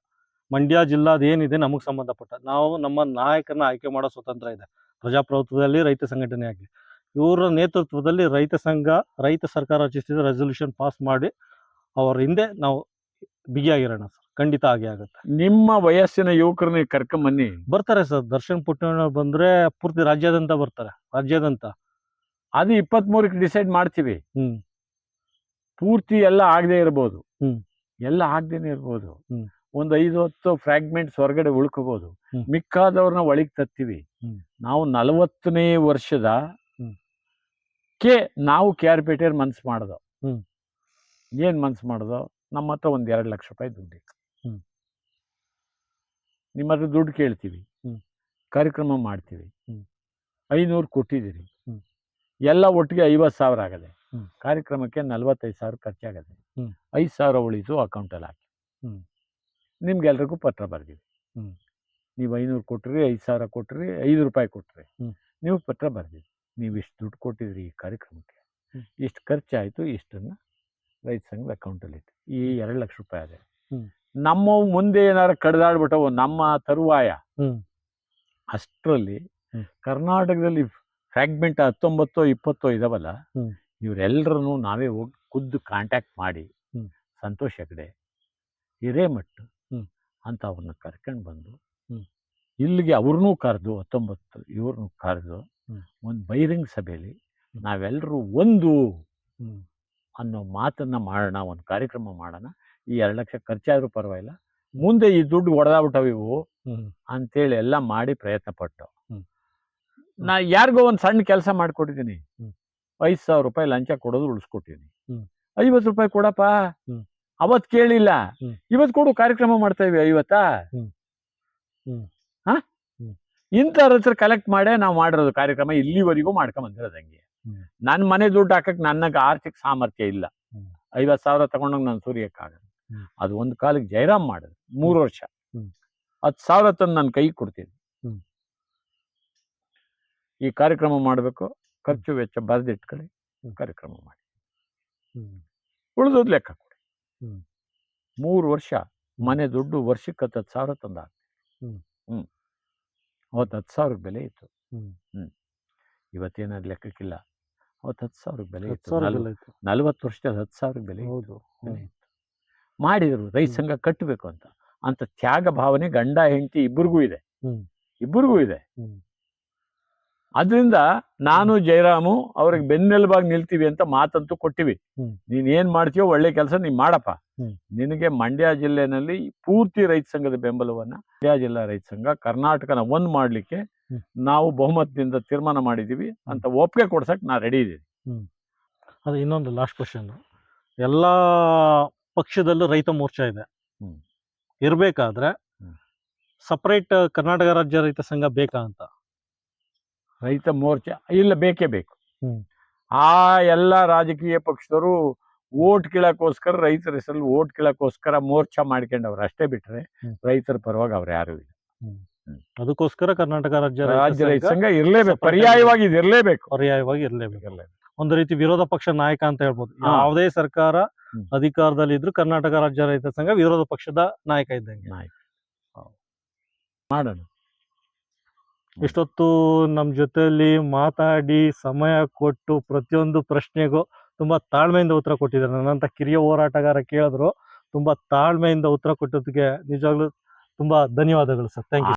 ಮಂಡ್ಯ ಜಿಲ್ಲಾ ಅದೇನಿದೆ ನಮಗೆ ಸಂಬಂಧಪಟ್ಟ, ನಾವು ನಮ್ಮ ನಾಯಕರನ್ನ ಆಯ್ಕೆ ಮಾಡೋ ಸ್ವತಂತ್ರ ಇದೆ. ಪ್ರಜಾಪ್ರಭುತ್ವದಲ್ಲಿ ರೈತ ಸಂಘಟನೆ ಆಗಲಿ, ಇವರ ನೇತೃತ್ವದಲ್ಲಿ ರೈತ ಸಂಘ, ರೈತ ಸರ್ಕಾರ ರಚಿಸಿದ ರೆಸಲ್ಯೂಷನ್ ಪಾಸ್ ಮಾಡಿ ಅವರ ಹಿಂದೆ ನಾವು ಬಿಗಿಯಾಗಿರೋಣ ಸರ್. ಖಂಡಿತ ಹಾಗೆ ಆಗುತ್ತೆ. ನಿಮ್ಮ ವಯಸ್ಸಿನ ಯುವಕರನ್ನ ಕರ್ಕೊಂಬನ್ನಿ. ಬರ್ತಾರೆ ಸರ್, ದರ್ಶನ್ ಪುಟ್ಟಣ್ಣ ಬಂದ್ರೆ ಪೂರ್ತಿ ರಾಜ್ಯಾದ್ಯಂತ ಬರ್ತಾರೆ, ರಾಜ್ಯಾದ್ಯಂತ. ಅದು 23ಕ್ಕೆ ಡಿಸೈಡ್ ಮಾಡ್ತೀವಿ. ಪೂರ್ತಿ ಎಲ್ಲ ಆಗದೆ ಇರ್ಬೋದು, ಎಲ್ಲ ಆಗದೇನೆ ಇರ್ಬೋದು. ಒಂದು 5-10 ಫ್ರಾಗ್ಮೆಂಟ್ಸ್ ಹೊರಗಡೆ ಉಳ್ಕೋಬಹುದು, ಮಿಕ್ಕಾದವ್ರನ್ನ ಒಳಗೆ ತತ್ತೀವಿ. ನಾವು 40ನೇ ವರ್ಷದ ನಾವು KR ಪೇಟೆಯಲ್ಲಿ ಮನ್ಸು ಮಾಡ್ದೋ. ಏನ್ ಮನ್ಸು ಮಾಡ್ದೋ? ನಮ್ಮ ಹತ್ರ ಒಂದು 2 ಲಕ್ಷ ರೂಪಾಯಿ ದುಡ್ಡಿತ್ತು. ನಿಮ್ಮ ಹತ್ರ ದುಡ್ಡು ಕೇಳ್ತೀವಿ, ಕಾರ್ಯಕ್ರಮ ಮಾಡ್ತೀವಿ, 500 ಕೊಟ್ಟಿದ್ದೀರಿ, ಎಲ್ಲ ಒಟ್ಟಿಗೆ 50,000 ಆಗದೆ. ಕಾರ್ಯಕ್ರಮಕ್ಕೆ 45,000 ಖರ್ಚಾಗದೆ, 5,000 ಉಳಿತು ಅಕೌಂಟಲ್ಲಿ ಹಾಕಿ. ನಿಮ್ಗೆಲ್ರಿಗೂ ಪತ್ರ ಬರ್ತೀವಿ, ನೀವು 500 ಕೊಟ್ರಿ, 5,000 ಕೊಟ್ರಿ, 5 ರೂಪಾಯಿ ಕೊಟ್ರಿ, ನೀವು ಪತ್ರ ಬರ್ತೀವಿ, ನೀವು ಇಷ್ಟು ದುಡ್ಡು ಕೊಟ್ಟಿದ್ರಿ ಈ ಕಾರ್ಯಕ್ರಮಕ್ಕೆ, ಇಷ್ಟು ಖರ್ಚಾಯಿತು, ಇಷ್ಟನ್ನ ರೈತ ಸಂಘದ ಅಕೌಂಟಲ್ಲಿ ಇಟ್ಟು ಈ 2 ಲಕ್ಷ ರೂಪಾಯಿ ಅದೇ. ನಮ್ಮ ಮುಂದೆ ಏನಾರು ಕಡ್ದಾಡ್ಬಿಟ್ಟವು ನಮ್ಮ ತರುವಾಯ, ಅಷ್ಟರಲ್ಲಿ ಕರ್ನಾಟಕದಲ್ಲಿ ಫ್ರಾಗ್ಮೆಂಟ್ 19 20 ಇದಾವಲ್ಲ, ಹ್ಮ್. ಇವರೆಲ್ಲರನ್ನು ನಾವೇ ಹೋಗಿ ಖುದ್ದು ಕಾಂಟ್ಯಾಕ್ಟ್ ಮಾಡಿ ಹ್ಮ್. ಸಂತೋಷ್ ಹೆಗಡೆ, ಹಿರೇಮಠ್ ಹ್ಮ್. ಅಂತ ಅವ್ರನ್ನ ಕರ್ಕೊಂಡು ಬಂದು ಹ್ಮ್. ಇಲ್ಲಿಗೆ ಅವ್ರನ್ನೂ ಕರೆದು 19 ಇವ್ರನ್ನೂ ಕರೆದು ಹ್ಮ್. ಒಂದು ಬಹಿರಂಗ ಸಭೆಯಲ್ಲಿ ನಾವೆಲ್ಲರೂ ಒಂದು ಹ್ಮ್. ಅನ್ನೋ ಮಾತನ್ನ ಮಾಡೋಣ, ಒಂದು ಕಾರ್ಯಕ್ರಮ ಮಾಡೋಣ. ಈ 2 ಲಕ್ಷ ಖರ್ಚಾದ್ರೂ ಪರವಾಗಿಲ್ಲ, ಮುಂದೆ ಈ ದುಡ್ಡು ಒಡೆದಾಗ್ಬಿಟ್ಟವು ಇವು ಹ್ಮ್. ಅಂತೇಳಿ ಎಲ್ಲ ಮಾಡಿ ಪ್ರಯತ್ನ ಪಟ್ಟು ಹ್ಮ್. ನಾ ಯಾರಿಗೋ ಒಂದು ಸಣ್ಣ ಕೆಲಸ ಮಾಡಿಕೊಟ್ಟಿದ್ದೀನಿ. ಹ್ಮ್. 5,000 ರೂಪಾಯಿ ಲಂಚ ಕೊಡೋದು ಉಳಿಸ್ಕೊಟ್ಟಿದ್ದೀನಿ. ಹ್ಮ್. 50 ರೂಪಾಯಿ ಕೊಡಪ್ಪ. ಹ್ಮ್. ಅವತ್ತು ಕೇಳಿಲ್ಲ, ಹ್ಮ್. ಇವತ್ತು ಕೊಡು, ಕಾರ್ಯಕ್ರಮ ಮಾಡ್ತಾ ಇವಿ 50. ಹ್ಮ್. ಹ್ಮ್. ಹಾ, ಹ್ಮ್. ಇಂಥವ್ರ ಹತ್ರ ಕಲೆಕ್ಟ್ ಮಾಡೇ ನಾವು ಮಾಡಿರೋದು ಕಾರ್ಯಕ್ರಮ ಇಲ್ಲಿವರೆಗೂ ಮಾಡ್ಕೊಂಡ್ ಬಂದಿರೋದು ಹಂಗೆ. ಹ್ಮ್. ನನ್ನ ಮನೆ ದುಡ್ಡು ಹಾಕಕ್ ನನಗೆ ಆರ್ಥಿಕ ಸಾಮರ್ಥ್ಯ ಇಲ್ಲ. ಹ್ಮ್. 50,000 ತಗೊಂಡೋಗಿ ನಾನು ಸುರಿಯಕ್ಕಾಗಲ್ಲ. ಹ್ಮ್. ಅದು ಒಂದು ಕಾಲಕ್ಕೆ ಜಯರಾಮ್ ಮಾಡಿದ್ರು 3 ವರ್ಷ. ಹ್ಮ್. 10,000 ತಂದು ನನ್ನ ಕೈಗೆ ಕೊಡ್ತೀನಿ. ಹ್ಮ್. ಈ ಕಾರ್ಯಕ್ರಮ ಮಾಡಬೇಕು, ಖರ್ಚು ವೆಚ್ಚ ಬರೆದಿಟ್ಕೊಳ್ಳಿ, ಕಾರ್ಯಕ್ರಮ ಮಾಡಿ, ಹ್ಮ್. ಉಳಿದೋದು ಲೆಕ್ಕ ಕೊಡಿ. ಹ್ಮ್. 3 ವರ್ಷ ಮನೆ ದುಡ್ಡು ವರ್ಷಕ್ಕೆ 10,000 ತಂದ. ಹ್ಮ್. ಹ್ಮ್. ಅವತ್ತು 10,000 ಬೆಲೆ ಇತ್ತು. ಹ್ಮ್. ಇವತ್ತೇನಾದ್ರು ಲೆಕ್ಕಕ್ಕಿಲ್ಲ. ಅವತ್ತು 10,000 ಬೆಲೆ ಇತ್ತು. 10,000 ಬೆಲೆ ಇತ್ತು. 40 ವರ್ಷದ 10,000 ಬೆಲೆ ಇತ್ತು. ಹೌದು. ಬೆಲೆ ಇತ್ತು. ಮಾಡಿದ್ರು ರೈತ ಸಂಘ ಕಟ್ಟಬೇಕು ಅಂತ ತ್ಯಾಗ ಭಾವನೆ ಗಂಡ ಹೆಂಡತಿ ಇಬ್ಬರಿಗೂ ಇದೆ. ಹ್ಮ್. ಇಬ್ಬರಿಗೂ ಇದೆ. ಹ್ಮ್. ಅದರಿಂದ ನಾನು ಜಯರಾಮು ಅವ್ರಿಗೆ ಬೆನ್ನೆಲುಬಾಗಿ ನಿಲ್ತೀವಿ ಅಂತ ಮಾತಂತೂ ಕೊಟ್ಟಿವಿ. ಹ್ಮ್. ನೀನ್ ಏನ್ ಮಾಡ್ತೀಯೋ ಒಳ್ಳೆ ಕೆಲಸ ನೀನ್ ಮಾಡಪ್ಪ. ಹ್ಮ್. ನಿನಗೆ ಮಂಡ್ಯ ಜಿಲ್ಲೆನಲ್ಲಿ ಪೂರ್ತಿ ರೈತ ಸಂಘದ ಬೆಂಬಲವನ್ನ, ಮಂಡ್ಯ ಜಿಲ್ಲಾ ರೈತ ಸಂಘ ಕರ್ನಾಟಕನ ಒಂದ್ ಮಾಡ್ಲಿಕ್ಕೆ ಹ್ಮ್. ನಾವು ಬಹುಮತದಿಂದ ತೀರ್ಮಾನ ಮಾಡಿದೀವಿ ಅಂತ ಒಪ್ಪಿಗೆ ಕೊಡ್ಸಕ್ ನಾ ರೆಡಿ ಇದ್ದೀನಿ. ಅದು ಇನ್ನೊಂದು ಲಾಸ್ಟ್ ಕ್ವಶನ್. ಎಲ್ಲಾ ಪಕ್ಷದಲ್ಲೂ ರೈತ ಮೋರ್ಚಾ ಇದೆ. ಹ್ಮ್. ಇರ್ಬೇಕಾದ್ರೆ ಸಪರೇಟ್ ಕರ್ನಾಟಕ ರಾಜ್ಯ ರೈತ ಸಂಘ ಬೇಕಾ ಅಂತ? ರೈತ ಮೋರ್ಚಾ ಇಲ್ಲ, ಬೇಕೇ ಬೇಕು. ಹ್ಮ್. ಆ ಎಲ್ಲ ರಾಜಕೀಯ ಪಕ್ಷದವರು ಓಟ್ ಕೀಳಕ್ಕೋಸ್ಕರ, ರೈತರ ಹೆಸರಲ್ಲಿ ಓಟ್ ಕೀಳಕ್ಕೋಸ್ಕರ ಮೋರ್ಚಾ ಮಾಡ್ಕೊಂಡವ್ರು ಅಷ್ಟೇ ಬಿಟ್ರೆ ರೈತರ ಪರವಾಗಿ ಅವ್ರು ಯಾರು ಇಲ್ಲ. ಅದಕ್ಕೋಸ್ಕರ ಕರ್ನಾಟಕ ರಾಜ್ಯ ರೈತ ಸಂಘ ಇರ್ಲೇಬೇಕು, ಪರ್ಯಾಯವಾಗಿ ಇದು ಇರ್ಲೇಬೇಕು. ಪರ್ಯಾಯವಾಗಿ ಇರ್ಲೇಬೇಕು. ಒಂದು ರೀತಿ ವಿರೋಧ ಪಕ್ಷ ನಾಯಕ ಅಂತ ಹೇಳ್ಬೋದು. ಯಾವುದೇ ಸರ್ಕಾರ ಅಧಿಕಾರದಲ್ಲಿ ಇದ್ರು ಕರ್ನಾಟಕ ರಾಜ್ಯ ರೈತ ಸಂಘ ವಿರೋಧ ಪಕ್ಷದ ನಾಯಕ ಇದ್ದಂಗೆ. ಮಾಡೋಣ. ಇಷ್ಟೊತ್ತು ನಮ್ಮ ಜೊತೆಯಲ್ಲಿ ಮಾತಾಡಿ ಸಮಯ ಕೊಟ್ಟು ಪ್ರತಿಯೊಂದು ಪ್ರಶ್ನೆಗೂ ತುಂಬಾ ತಾಳ್ಮೆಯಿಂದ ಉತ್ತರ ಕೊಟ್ಟಿದ್ದಾರೆ. ನನ್ನಂತ ಕಿರಿಯ ಹೋರಾಟಗಾರ ಕೇಳಿದ್ರು ತುಂಬಾ ತಾಳ್ಮೆಯಿಂದ ಉತ್ತರ ಕೊಟ್ಟದಕ್ಕೆ ನಿಜವಾಗ್ಲೂ ತುಂಬಾ ಧನ್ಯವಾದಗಳು ಸರ್. Thank you.